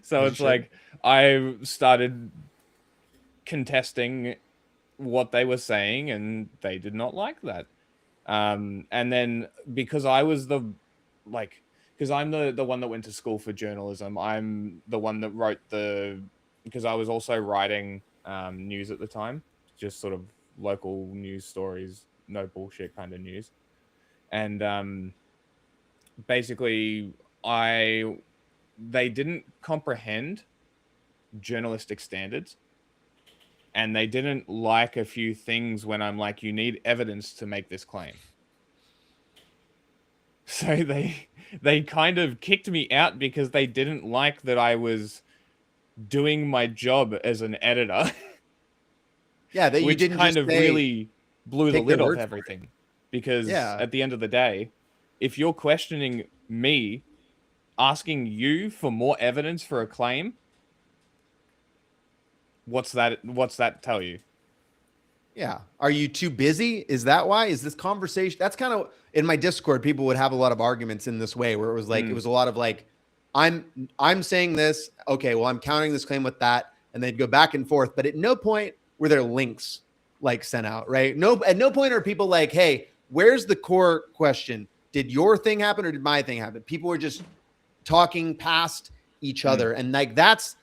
[SPEAKER 2] So it's like I started contesting what they were saying, and they did not like that. And then because I was the like, because I'm the one that went to school for journalism. I'm the one that wrote because I was also writing news at the time, just sort of local news stories, no bullshit kind of news. And basically, they didn't comprehend journalistic standards, and they didn't like a few things when I'm like, you need evidence to make this claim. So they kind of kicked me out because they didn't like that I was doing my job as an editor.
[SPEAKER 3] Yeah, that you
[SPEAKER 2] which
[SPEAKER 3] didn't
[SPEAKER 2] kind
[SPEAKER 3] just
[SPEAKER 2] of really blew the
[SPEAKER 3] take their
[SPEAKER 2] lid off
[SPEAKER 3] word for it.
[SPEAKER 2] everything. Because
[SPEAKER 3] Yeah.
[SPEAKER 2] at the end of the day, if you're questioning me, asking you for more evidence for a claim, what's that tell you?
[SPEAKER 3] Yeah. Are you too busy? Is that why? Is this conversation? That's kind of in my Discord, people would have a lot of arguments in this way where it was like, it was a lot of like, I'm saying this. Okay, well, I'm countering this claim with that. And they'd go back and forth. But at no point were there links like sent out, right? At no point are people like, hey, where's the core question? Did your thing happen or did my thing happen? People were just talking past each other. And like, that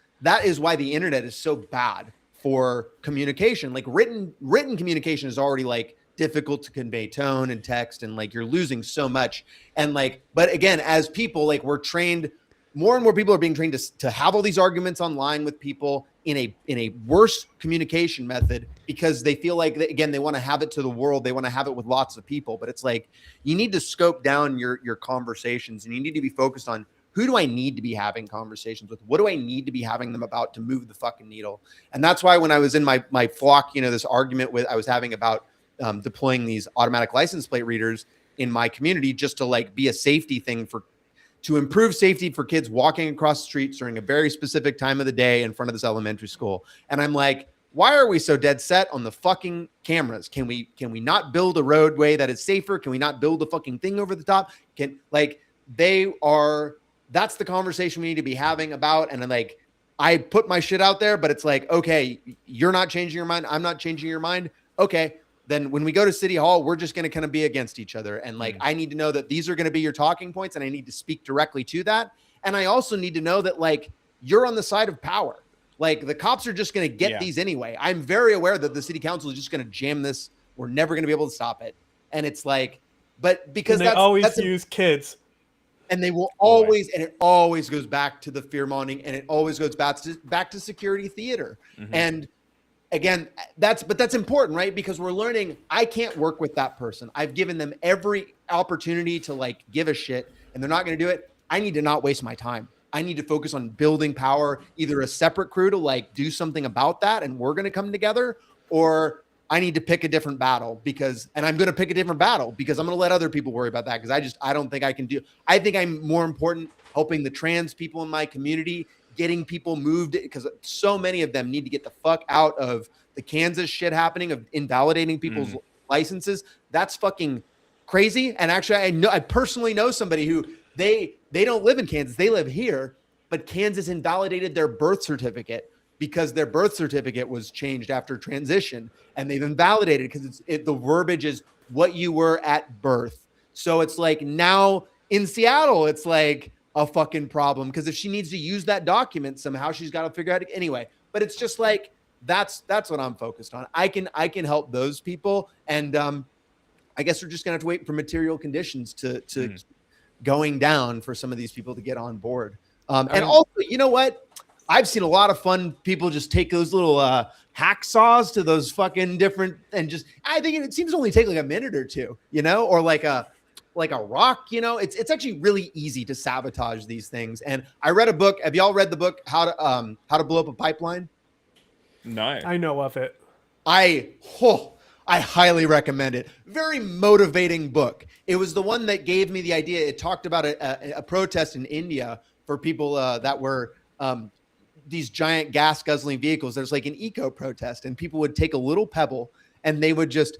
[SPEAKER 3] is why the internet is so bad for communication. Like written communication is already like difficult to convey tone and text, and like you're losing so much. And like, but again, as people, like we're trained, more and more people are being trained to have all these arguments online with people in a worse communication method, because they feel like, again, they want to have it to the world. They want to have it with lots of people, but it's like, you need to scope down your conversations, and you need to be focused on, who do I need to be having conversations with? What do I need to be having them about to move the fucking needle? And that's why when I was in my flock, this argument I was having about deploying these automatic license plate readers in my community, just to like be a safety thing to improve safety for kids walking across the streets during a very specific time of the day in front of this elementary school. And I'm like, why are we so dead set on the fucking cameras? Can we not build a roadway that is safer? Can we not build a fucking thing over the top? That's the conversation we need to be having about. And like, I put my shit out there, but it's like, okay, you're not changing your mind. I'm not changing your mind. Okay. Then when we go to City Hall, we're just going to kind of be against each other. And like, I need to know that these are going to be your talking points, and I need to speak directly to that. And I also need to know that like, you're on the side of power. Like the cops are just going to get these anyway. I'm very aware that the city council is just going to jam this. We're never going to be able to stop it. And it's like, but because
[SPEAKER 1] they always use kids. And
[SPEAKER 3] they will always, and it always goes back to the fear mongering, and it always goes back to security theater. And again, that's important, right? Because we're learning, I can't work with that person. I've given them every opportunity to like give a shit, and they're not going to do it. I need to not waste my time. I need to focus on building power, either a separate crew to like do something about that, and we're going to come together, or I need to pick a different battle and I'm going to pick a different battle because I'm going to let other people worry about that. Because I don't think I can I think I'm more important helping the trans people in my community, getting people moved, because so many of them need to get the fuck out of the Kansas shit happening of invalidating people's licenses. That's fucking crazy. And actually, I personally know somebody who they don't live in Kansas. They live here, but Kansas invalidated their birth certificate because their birth certificate was changed after transition, and they've invalidated because the verbiage is what you were at birth. So it's like now in Seattle, it's like a fucking problem, because if she needs to use that document somehow, she's got to figure out anyway. But it's just like, that's what I'm focused on. I can help those people. And I guess we're just gonna have to wait for material conditions to going down for some of these people to get on board. And also, you know what? I've seen a lot of fun people just take those little hacksaws to those fucking different, and just, I think it seems to only take like a minute or two, or like a rock, it's actually really easy to sabotage these things. And I read a book. Have y'all read the book, How to Blow Up a Pipeline?
[SPEAKER 2] No.
[SPEAKER 1] I know of it.
[SPEAKER 3] I highly recommend it. Very motivating book. It was the one that gave me the idea. It talked about a protest in India for people that were these giant gas guzzling vehicles. There's like an eco protest, and people would take a little pebble and they would just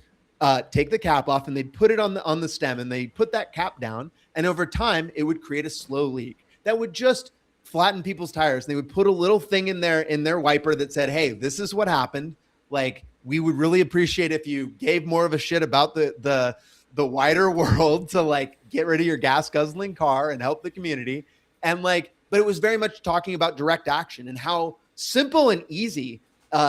[SPEAKER 3] take the cap off, and they'd put it on the stem, and they put that cap down, and over time it would create a slow leak that would just flatten people's tires. And they would put a little thing in their wiper that said, hey, this is what happened. Like, we would really appreciate if you gave more of a shit about the the wider world to like get rid of your gas guzzling car and help the community. And like, but it was very much talking about direct action and how simple and easy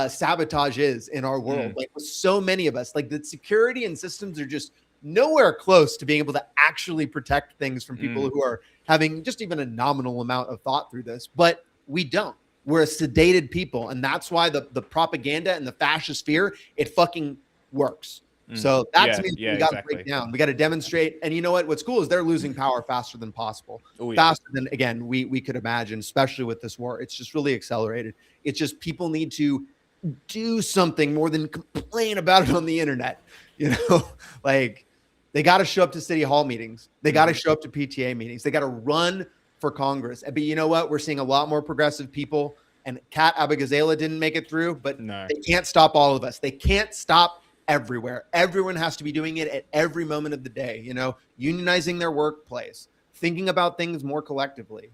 [SPEAKER 3] sabotage is in our world. Like with so many of us, like the security and systems are just nowhere close to being able to actually protect things from people who are having just even a nominal amount of thought through this. But we don't. We're a sedated people. And that's why the propaganda and the fascist fear, it fucking works. So that's we got to break down. We got to demonstrate. And you know what? What's cool is they're losing power faster than possible. Faster than, again, we could imagine, especially with this war. It's just really accelerated. It's just people need to do something more than complain about it on the internet. You know, like they got to show up to city hall meetings. They got to show up to PTA meetings. They got to run for Congress. But you know what? We're seeing a lot more progressive people. And Kat Abigazela didn't make it through, but they can't stop all of us. They can't stop everywhere. Everyone has to be doing it at every moment of the day, you know, unionizing their workplace, thinking about things more collectively,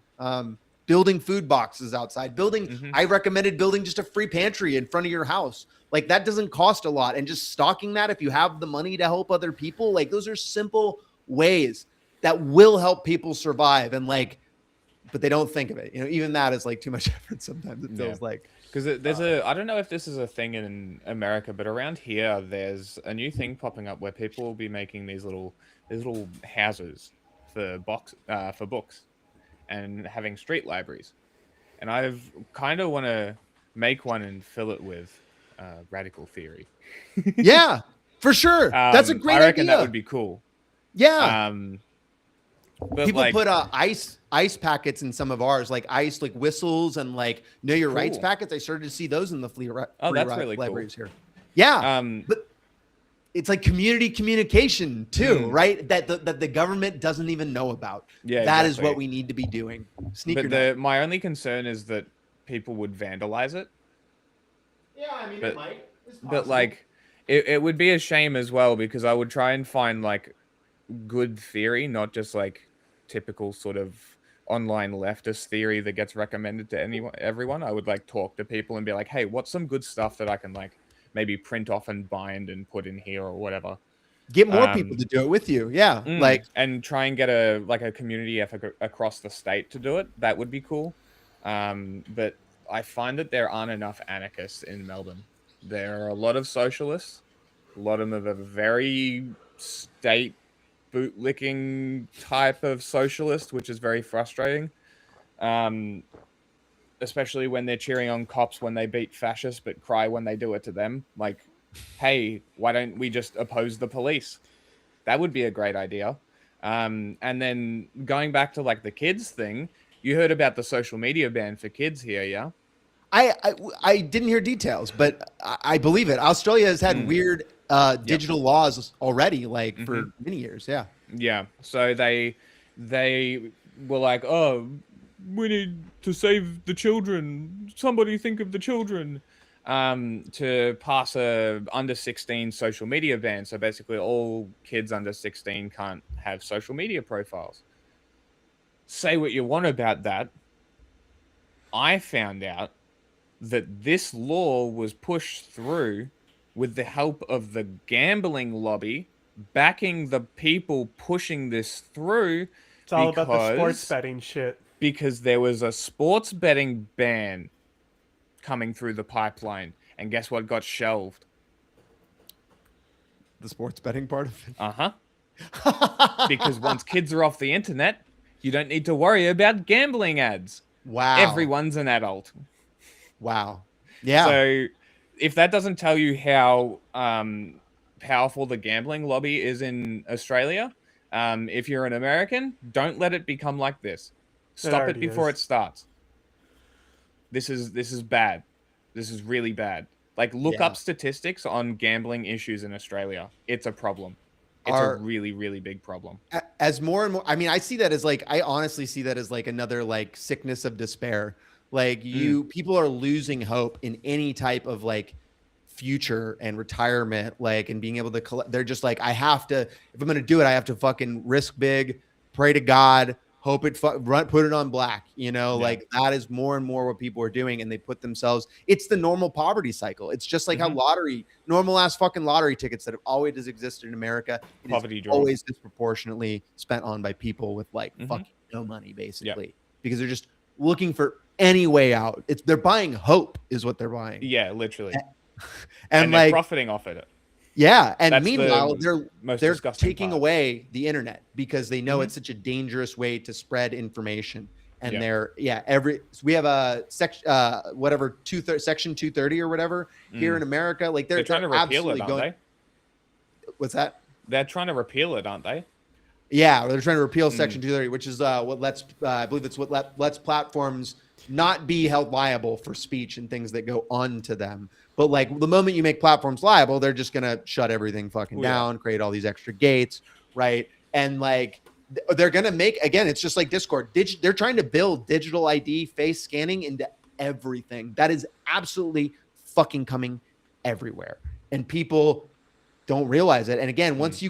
[SPEAKER 3] building food boxes outside, building, I recommended building just a free pantry in front of your house. Like that doesn't cost a lot. And just stocking that if you have the money to help other people, like those are simple ways that will help people survive. And like, but they don't think of it. You know, even that is like too much effort sometimes, it feels like.
[SPEAKER 2] Because there's I don't know if this is a thing in America, but around here, there's a new thing popping up where people will be making these little houses for books and having street libraries. And I've kind of want to make one and fill it with radical theory.
[SPEAKER 3] Yeah, for sure. That's a great idea.
[SPEAKER 2] I reckon that would be cool.
[SPEAKER 3] Yeah.
[SPEAKER 2] But
[SPEAKER 3] people
[SPEAKER 2] like,
[SPEAKER 3] put ice packets in some of ours, like ice, like whistles and like know your rights packets. I started to see those in the free
[SPEAKER 2] that's really
[SPEAKER 3] libraries
[SPEAKER 2] cool.
[SPEAKER 3] here. Yeah. But it's like community communication too, right? That the government doesn't even know about.
[SPEAKER 2] Yeah,
[SPEAKER 3] that is what we need to be doing.
[SPEAKER 2] My only concern is that people would vandalize it.
[SPEAKER 3] Yeah, I mean, it might.
[SPEAKER 2] But like, it would be a shame as well, because I would try and find like good theory, not just like typical sort of online leftist theory that gets recommended to everyone. I would like talk to people and be like, hey, what's some good stuff that I can like maybe print off and bind and put in here or whatever.
[SPEAKER 3] Get more people to do it with you. Yeah. Like,
[SPEAKER 2] and try and get a community effort across the state to do it. That would be cool. But I find that there aren't enough anarchists in Melbourne. There are a lot of socialists. A lot of them are very state bootlicking type of socialist, which is very frustrating. Especially when they're cheering on cops when they beat fascists, but cry when they do it to them. Like, hey, why don't we just oppose the police? That would be a great idea. And then going back to like the kids thing, you heard about the social media ban for kids here, yeah?
[SPEAKER 3] I didn't hear details, but I believe it. Australia has had weird digital laws already, like for many years. Yeah.
[SPEAKER 2] Yeah. So they were like, oh, we need to save the children. Somebody think of the children. To pass a under 16 social media ban. So basically all kids under 16 can't have social media profiles. Say what you want about that. I found out that this law was pushed through with the help of the gambling lobby backing the people pushing this through.
[SPEAKER 1] It's all about the sports betting shit.
[SPEAKER 2] Because there was a sports betting ban coming through the pipeline, and guess what got shelved?
[SPEAKER 3] The sports betting part of it?
[SPEAKER 2] Uh-huh. Because once kids are off the internet, you don't need to worry about gambling ads.
[SPEAKER 3] Wow.
[SPEAKER 2] Everyone's an adult.
[SPEAKER 3] Wow. Yeah.
[SPEAKER 2] So if that doesn't tell you how powerful the gambling lobby is in Australia, if you're an American, don't let it become like this. Stop it before it starts. This is bad. This is really bad. Like, look up statistics on gambling issues in Australia. It's a problem. It's a really, really big problem.
[SPEAKER 3] As more and more, I mean, I see that as like, I honestly see that as like another like sickness of despair. Like people are losing hope in any type of like future and retirement, like, and being able to collect. They're just like, I have to, if I'm going to do it, I have to fucking risk big, pray to God, Hope it put it on black, like that is more and more what people are doing. And they put themselves, it's the normal poverty cycle. It's just like how normal ass fucking lottery tickets that have always existed in America. It
[SPEAKER 2] Poverty
[SPEAKER 3] is
[SPEAKER 2] draws.
[SPEAKER 3] always disproportionately spent on by people with like fucking no money, basically, because they're just looking for any way out. They're buying hope is what they're buying.
[SPEAKER 2] Yeah, literally.
[SPEAKER 3] And
[SPEAKER 2] they're
[SPEAKER 3] like
[SPEAKER 2] profiting off it.
[SPEAKER 3] Yeah, and
[SPEAKER 2] That's
[SPEAKER 3] meanwhile,
[SPEAKER 2] the
[SPEAKER 3] they're taking
[SPEAKER 2] part.
[SPEAKER 3] away the internet because they know it's such a dangerous way to spread information. And we have a section section 230 or whatever here in America. Like they're
[SPEAKER 2] trying to repeal it, aren't they?
[SPEAKER 3] What's that?
[SPEAKER 2] They're trying to repeal it, aren't they?
[SPEAKER 3] Yeah, they're trying to repeal Section 230, which is what lets I believe it's what lets platforms not be held liable for speech and things that go onto them. But like the moment you make platforms liable, they're just gonna shut everything fucking down, create all these extra gates, right? And like they're gonna make, again, it's just like Discord. They're trying to build digital ID, face scanning into everything. That is absolutely fucking coming everywhere, and people don't realize it. And again, once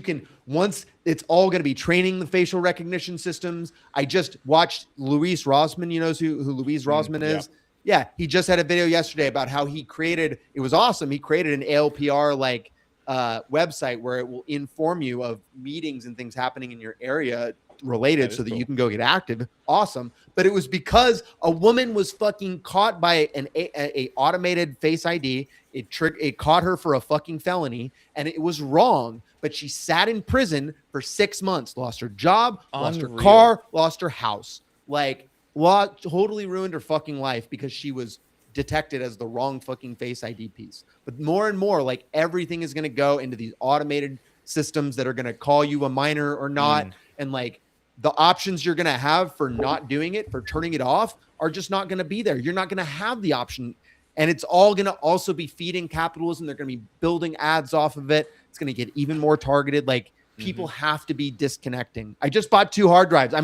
[SPEAKER 3] it's all going to be training the facial recognition systems. I just watched Luis Rosman. You know who Luis Rosman is? Yeah. He just had a video yesterday about how he created, it was awesome. He created an ALPR like website where it will inform you of meetings and things happening in your area related so that you can go get active. Awesome. But it was because a woman was fucking caught by a automated face ID. It caught her for a fucking felony, and it was wrong, but she sat in prison for 6 months, lost her job, lost her car, lost her house, like totally ruined her fucking life because she was detected as the wrong fucking face ID piece. But more and more, like everything is going to go into these automated systems that are going to call you a minor or not. And like the options you're going to have for not doing it, for turning it off, are just not going to be there. You're not going to have the option. And it's all going to also be feeding capitalism. They're going to be building ads off of it. It's going to get even more targeted. Like people have to be disconnecting. I just bought 2 hard drives.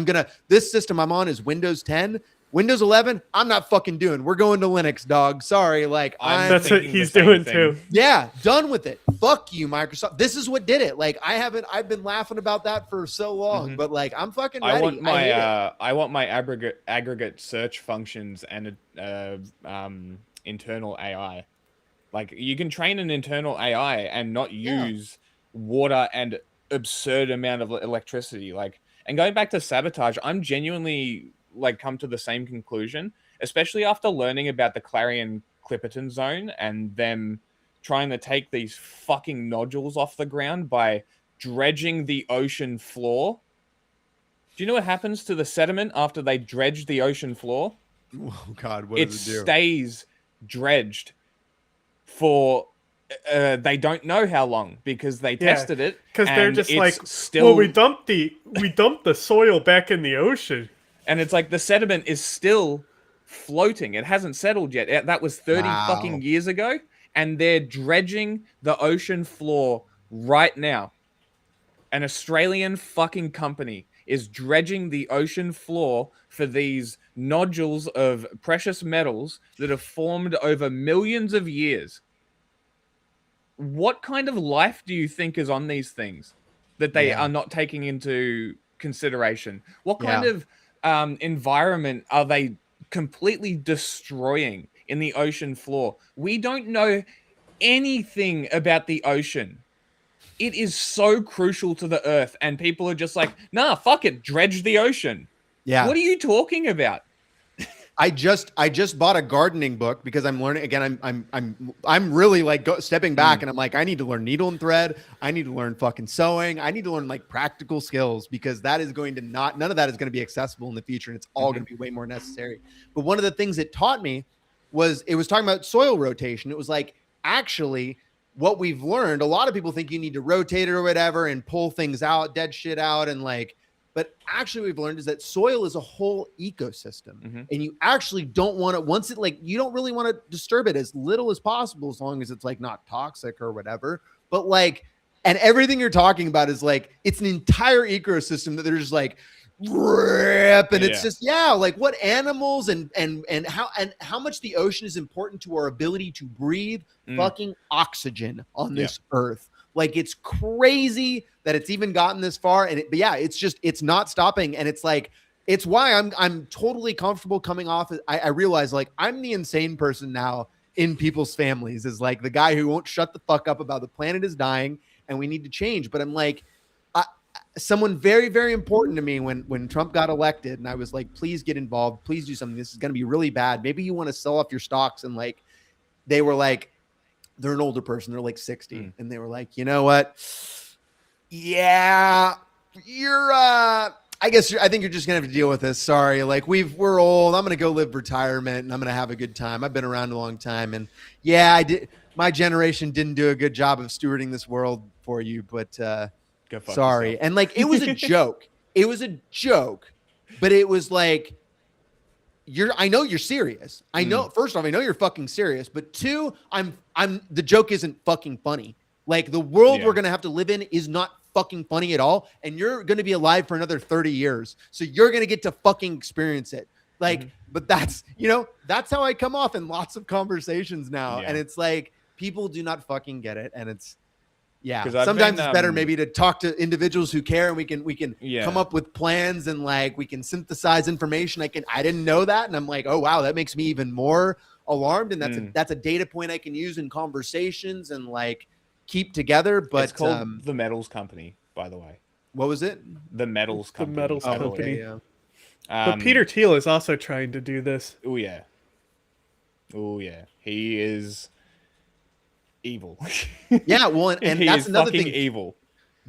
[SPEAKER 3] This system I'm on is Windows 10. Windows 11, I'm not fucking doing. We're going to Linux, dog. Sorry. Like
[SPEAKER 1] that's what he's doing too.
[SPEAKER 3] Yeah, done with it. Fuck you, Microsoft. This is what did it. Like I've been laughing about that for so long, but like I'm fucking ready.
[SPEAKER 2] I want my aggregate search functions and internal AI. Like you can train an internal AI and not use water and absurd amount of electricity. Like, and going back to sabotage, I'm genuinely like come to the same conclusion, especially after learning about the Clarion-Clipperton zone and them trying to take these fucking nodules off the ground by dredging the ocean floor. Do you know what happens to the sediment after they dredge the ocean floor?
[SPEAKER 3] Oh God, what does it do?
[SPEAKER 2] It stays dredged for they don't know how long because they tested it.
[SPEAKER 1] Because they're just like, well, we dumped the soil back in the ocean.
[SPEAKER 2] And it's like the sediment is still floating. It hasn't settled yet. That was 30 fucking years ago. And they're dredging the ocean floor right now. An Australian fucking company is dredging the ocean floor for these nodules of precious metals that have formed over millions of years. What kind of life do you think is on these things that they are not taking into consideration? What kind of environment are they completely destroying in the ocean floor? We don't know anything about the ocean. It is so crucial to the earth, and people are just like, nah, fuck it, dredge the ocean.
[SPEAKER 3] Yeah.
[SPEAKER 2] What are you talking about?
[SPEAKER 3] I just bought a gardening book because I'm learning again. I'm really like stepping back and I'm like, I need to learn needle and thread. I need to learn fucking sewing. I need to learn like practical skills because that is going to none of that is going to be accessible in the future. And it's all going to be way more necessary. But one of the things it taught me was it was talking about soil rotation. It was like, actually what we've learned, a lot of people think you need to rotate it or whatever and pull things out, dead shit out. And like, but actually we've learned is that soil is a whole ecosystem and you actually don't want to, once it like, you don't really want to disturb it as little as possible, as long as it's like not toxic or whatever. But like, and everything you're talking about is like, it's an entire ecosystem that they're just like, rip, and it's just like what animals and how much the ocean is important to our ability to breathe fucking oxygen on this earth. Like it's crazy that it's even gotten this far, and it's not stopping. And it's like it's why I'm totally comfortable coming off. I realize like I'm the insane person now in people's families, is like the guy who won't shut the fuck up about the planet is dying and we need to change. But I'm like, someone very, very important to me when Trump got elected, and I was like, please get involved, please do something. This is going to be really bad. Maybe you want to sell off your stocks. And like, they were like, they're an older person, they're like 60, and they were like, you know what? Yeah, you're I think you're just gonna have to deal with this. Sorry, like we're old. I'm gonna go live retirement and I'm gonna have a good time. I've been around a long time, and yeah, I did. My generation didn't do a good job of stewarding this world for you, but sorry.
[SPEAKER 2] Yourself.
[SPEAKER 3] And like it was a joke. It was a joke, but it was like I know you're serious. I know, first off, I know you're fucking serious, but two, the joke isn't fucking funny. Like the world we're gonna have to live in is not fucking funny at all, and you're going to be alive for another 30 years, so you're going to get to fucking experience it. Like, but that's how I come off in lots of conversations now, and it's like people do not fucking get it, and it's sometimes it's better maybe to talk to individuals who care, and we can come up with plans, and like we can synthesize information. I didn't know that, and I'm like, oh wow, that makes me even more alarmed, and that's a data point I can use in conversations and like keep together. But
[SPEAKER 2] it's called the Metals Company, by the way.
[SPEAKER 3] What was it?
[SPEAKER 2] The Metals Company.
[SPEAKER 1] The Metals Company.
[SPEAKER 3] Okay, yeah.
[SPEAKER 1] But Peter Thiel is also trying to do this.
[SPEAKER 2] Oh yeah. He is evil.
[SPEAKER 3] Yeah, well, and that's another thing.
[SPEAKER 2] Evil.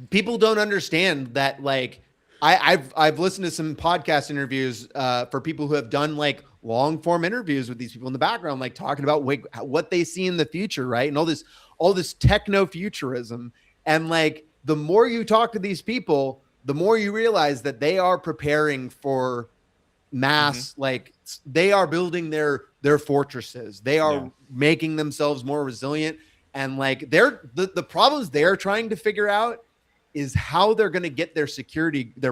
[SPEAKER 3] People don't understand that. Like, I've listened to some podcast interviews for people who have done like long form interviews with these people in the background, like talking about what they see in the future, right? And all this techno futurism. And like, the more you talk to these people, the more you realize that they are preparing for mass, like they are building their fortresses. They are making themselves more resilient. And like the problems they're trying to figure out is how they're going to get their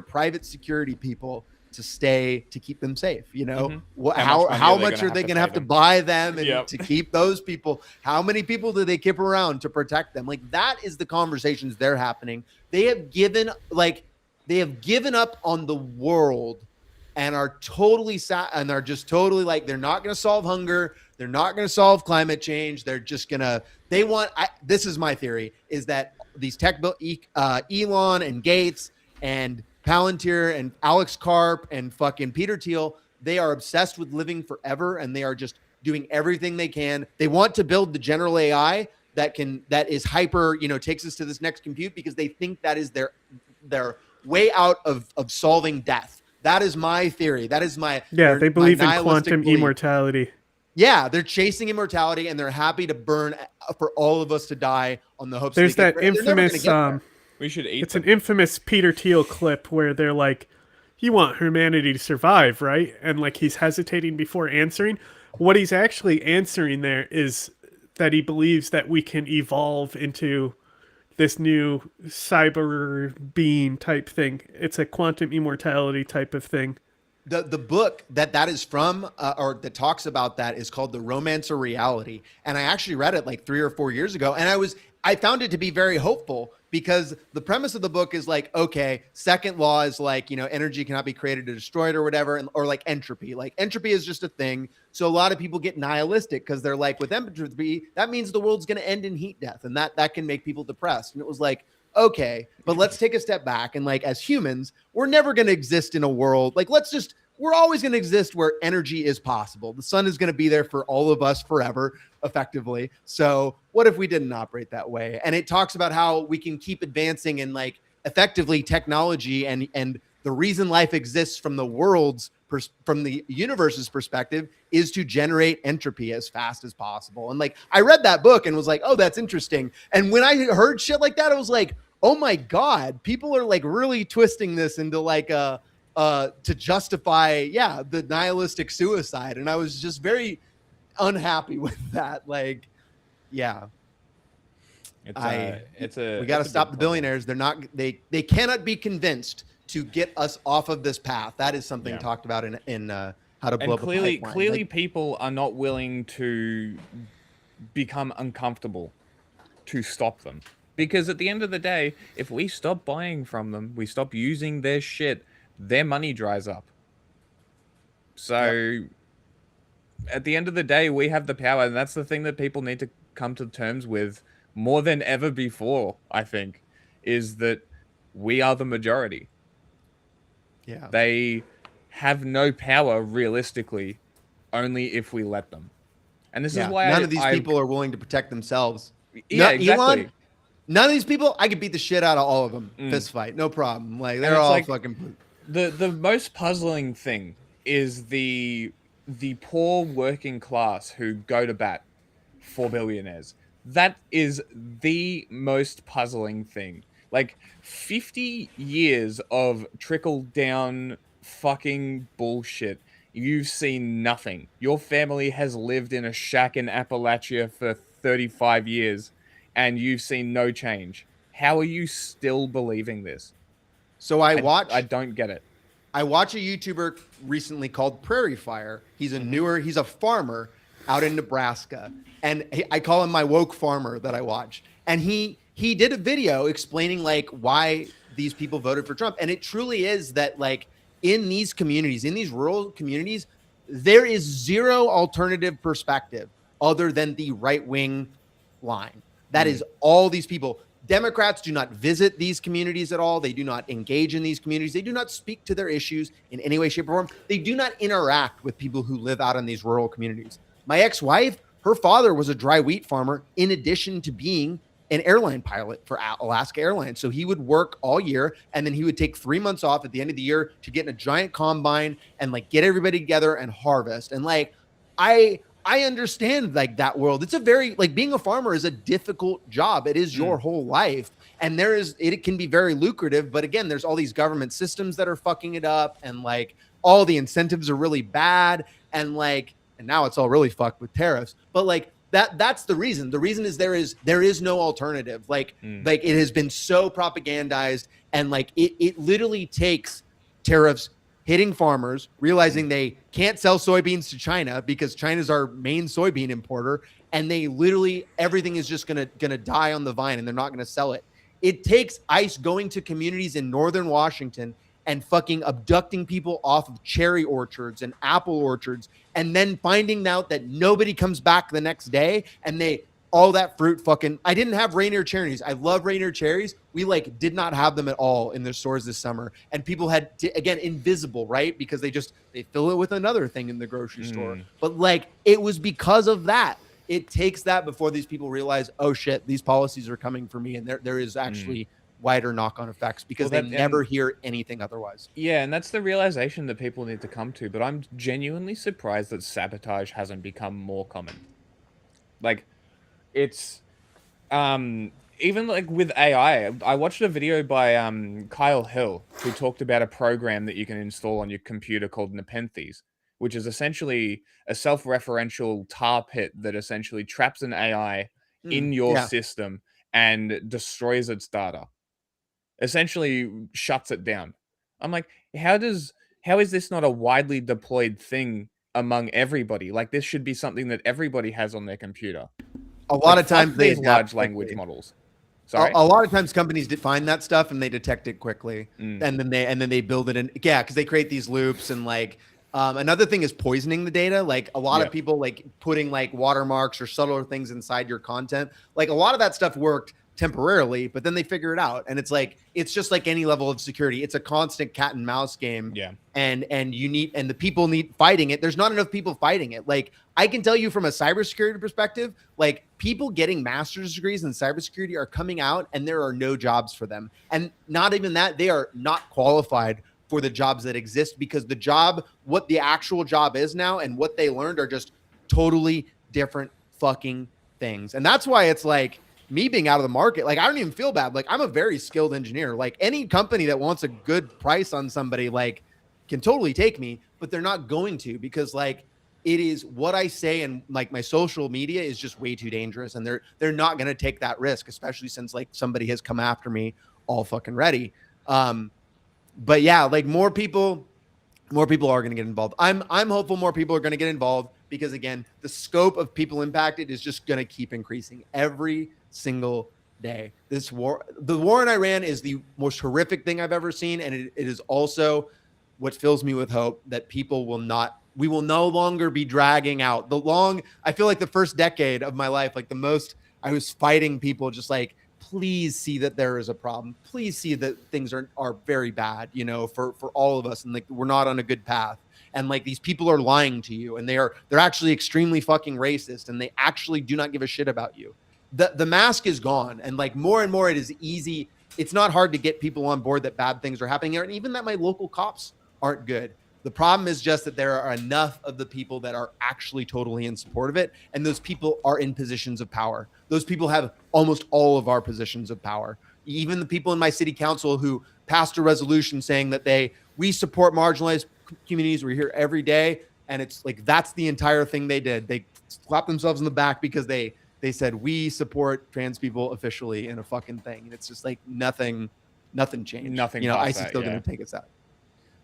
[SPEAKER 3] private security people to keep them safe. How much are they going to have to buy them and to keep those people? How many people do they keep around to protect them? Like, that is the conversations they're happening. They have given up on the world and are totally and are just totally like, they're not going to solve hunger. They're not going to solve climate change. They're just going to, this is my theory, is that these Elon and Gates and Palantir and Alex Karp and fucking Peter Thiel, they are obsessed with living forever, and they are just doing everything they can. They want to build the general AI that is hyper, takes us to this next compute, because they think that is their way out of solving death. That is my theory. That is my
[SPEAKER 1] they believe in quantum immortality.
[SPEAKER 3] Yeah, they're chasing immortality, and they're happy to burn for all of us to die on the hopes.
[SPEAKER 1] There's that infamous.
[SPEAKER 2] We should eat.
[SPEAKER 1] It's an infamous Peter Thiel clip where they're like, "You want humanity to survive, right?" And like he's hesitating before answering. What he's actually answering there is that he believes that we can evolve into this new cyber being type thing. It's a quantum immortality type of thing.
[SPEAKER 3] The book that is from, or that talks about that, is called The Romance of Reality. And I actually read it like 3 or 4 years ago. And I found it to be very hopeful, because the premise of the book is like, okay, second law is like, energy cannot be created or destroyed or whatever. Or like entropy. Like entropy is just a thing. So a lot of people get nihilistic because they're like, with entropy, that means the world's going to end in heat death. And that can make people depressed. And it was like, okay, but let's take a step back. And like, as humans, we're never going to exist in a world. Like, we're always going to exist where energy is possible. The sun is going to be there for all of us forever, effectively. So what if we didn't operate that way? And it talks about how we can keep advancing in like effectively technology, and the reason life exists from from the universe's perspective is to generate entropy as fast as possible. And like, I read that book and was like, oh, that's interesting. And when I heard shit like that, I was like, oh my God, people are like really twisting this into like to justify, the nihilistic suicide. And I was just very unhappy with that. Like, we got to stop the billionaires. They cannot be convinced to get us off of this path. That is something talked about in How to Blow Up a Pipeline.
[SPEAKER 2] Clearly people are not willing to become uncomfortable to stop them. Because at the end of the day, if we stop buying from them, we stop using their shit, their money dries up. So at the end of the day, we have the power, and that's the thing that people need to come to terms with more than ever before, I think, is that we are the majority.
[SPEAKER 3] Yeah.
[SPEAKER 2] They have no power realistically, only if we let them. And this is why
[SPEAKER 3] None of these people are willing to protect themselves.
[SPEAKER 2] Yeah,
[SPEAKER 3] No,
[SPEAKER 2] exactly.
[SPEAKER 3] Elon, none of these people, I could beat the shit out of all of them.
[SPEAKER 2] Mm.
[SPEAKER 3] Fist fight, no problem. Like they're all like, fucking.
[SPEAKER 2] The most puzzling thing is the poor working class who go to bat for billionaires. That is the most puzzling thing. Like 50 years of trickle down fucking bullshit. You've seen nothing. Your family has lived in a shack in Appalachia for 35 years and you've seen no change. How are you still believing this?
[SPEAKER 3] So I
[SPEAKER 2] don't get it.
[SPEAKER 3] I watch a YouTuber recently called Prairie Fire. He's he's a farmer out in Nebraska. And I call him my woke farmer that I watch. And he did a video explaining like why these people voted for Trump. And it truly is that like in these communities, in these rural communities, there is zero alternative perspective other than the right-wing line. That is all these people. Democrats do not visit these communities at all. They do not engage in these communities. They do not speak to their issues in any way, shape, or form. They do not interact with people who live out in these rural communities. My ex-wife, her father was a dry wheat farmer in addition to being an airline pilot for Alaska Airlines. So he would work all year and then he would take 3 months off at the end of the year to get in a giant combine and like get everybody together and harvest. And like, I understand like that world. It's a very like being a farmer is a difficult job. It is your whole life. And it can be very lucrative. But again, there's all these government systems that are fucking it up. And like all the incentives are really bad. And like, and now it's all really fucked with tariffs. But like that's the reason. The reason is there is no alternative. Like it has been so propagandized. And like it literally takes tariffs hitting farmers, realizing they can't sell soybeans to China because China's our main soybean importer, and they literally everything is just gonna die on the vine, and they're not gonna sell it. It takes ICE going to communities in northern Washington and fucking abducting people off of cherry orchards and apple orchards, and then finding out that nobody comes back the next day, and all that fruit fucking. I didn't have Rainier cherries. I love Rainier cherries. We like did not have them at all in their stores this summer. And people had again, invisible, right? Because they fill it with another thing in the grocery store. But like, it was because of that. It takes that before these people realize, oh shit, these policies are coming for me. And there is actually wider knock-on effects because they never hear anything otherwise.
[SPEAKER 2] Yeah. And that's the realization that people need to come to. But I'm genuinely surprised that sabotage hasn't become more common. Like, it's even like with AI, I watched a video by Kyle Hill who talked about a program that you can install on your computer called Nepenthes, which is essentially a self-referential tar pit that essentially traps an AI in your system and destroys its data. Essentially shuts it down. I'm like, how is this not a widely deployed thing among everybody? Like, this should be something that everybody has on their computer.
[SPEAKER 3] A lot of times
[SPEAKER 2] these large language models.
[SPEAKER 3] Sorry? A lot of times companies find that stuff and they detect it quickly, and then they build it in. Yeah, because they create these loops and like another thing is poisoning the data. Like a lot of people like putting like watermarks or subtler things inside your content. Like a lot of that stuff worked temporarily, but then they figure it out, and it's just like any level of security. It's a constant cat and mouse game.
[SPEAKER 2] Yeah.
[SPEAKER 3] And the people need fighting it. There's not enough people fighting it. Like I can tell you from a cybersecurity perspective, like people getting master's degrees in cybersecurity are coming out and there are no jobs for them. And not even that, they are not qualified for the jobs that exist because what the actual job is now and what they learned are just totally different fucking things. And that's why it's like, me being out of the market, like I don't even feel bad. Like I'm a very skilled engineer. Like any company that wants a good price on somebody, like can totally take me, but they're not going to because like it is what I say and like my social media is just way too dangerous, and they're not going to take that risk, especially since like somebody has come after me all fucking ready. But yeah, like more people are going to get involved. I'm hopeful more people are going to get involved because again, the scope of people impacted is just going to keep increasing every single day. The war in Iran is the most horrific thing I've ever seen, and it is also what fills me with hope that people will not We will no longer be dragging out I feel like the first decade of my life, like the most I was fighting people just like, please see that there is a problem. Please see that things are very bad, you know, for all of us. And like, we're not on a good path. And like, these people are lying to you, and they're actually extremely fucking racist, and they actually do not give a shit about you. The mask is gone. And like, more and more, it is easy. It's not hard to get people on board that bad things are happening here. And even that my local cops aren't good. The problem is just that there are enough of the people that are actually totally in support of it. And those people are in positions of power. Those people have almost all of our positions of power. Even the people in my city council who passed a resolution saying that we support marginalized communities. We're here every day. And it's like, that's the entire thing they did. They slapped themselves in the back because they said, we support trans people officially in a fucking thing. And it's just like nothing changed.
[SPEAKER 2] Nothing.
[SPEAKER 3] You know, ICE is
[SPEAKER 2] that,
[SPEAKER 3] still going to take us out.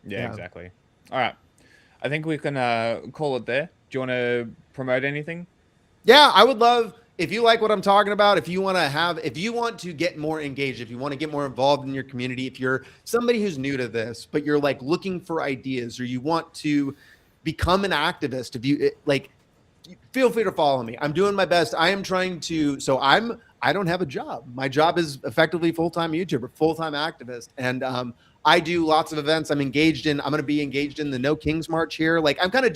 [SPEAKER 2] Yeah, exactly. All right. I think we can call it there. Do you want to promote anything?
[SPEAKER 3] Yeah, I would love, if you like what I'm talking about, if you want to get more engaged, if you want to get more involved in your community, if you're somebody who's new to this, but you're like looking for ideas, or you want to become an activist, if you like, feel free to follow me. I'm doing my best. I am trying to, I don't have a job. My job is effectively full-time YouTuber, full-time activist. And I do lots of events. I'm going to be engaged in the No Kings March here. Like, I'm kind of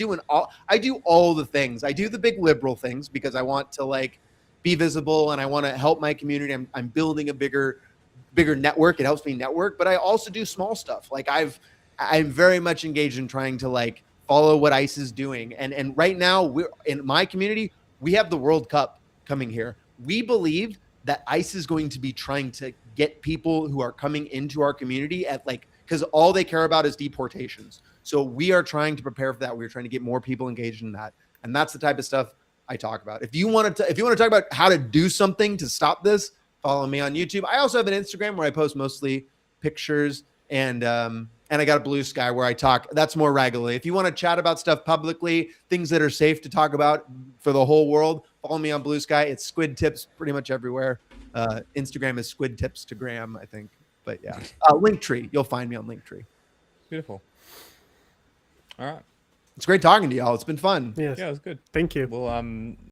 [SPEAKER 3] I do all the things. I do the big liberal things because I want to like be visible, and I want to help my community. I'm building a bigger network. It helps me network, but I also do small stuff. Like I'm very much engaged in trying to like follow what ICE is doing. And right now, we're in my community, we have the World Cup coming here. We believe that ICE is going to be trying to get people who are coming into our community because all they care about is deportations. So we are trying to prepare for that. We're trying to get more people engaged in that. And that's the type of stuff I talk about. If you want to talk about how to do something to stop this, follow me on YouTube. I also have an Instagram where I post mostly pictures, and I got a Blue Sky where I talk. That's more regularly. If you want to chat about stuff publicly, things that are safe to talk about for the whole world, follow me on Blue Sky. It's Squid Tips pretty much everywhere. Instagram is Squid Tips to Graham, I think. But yeah, Linktree. You'll find me on Linktree.
[SPEAKER 2] Beautiful. All right.
[SPEAKER 3] It's great talking to y'all. It's been fun.
[SPEAKER 1] Yes.
[SPEAKER 2] Yeah, it was good.
[SPEAKER 1] Thank you.
[SPEAKER 2] Well,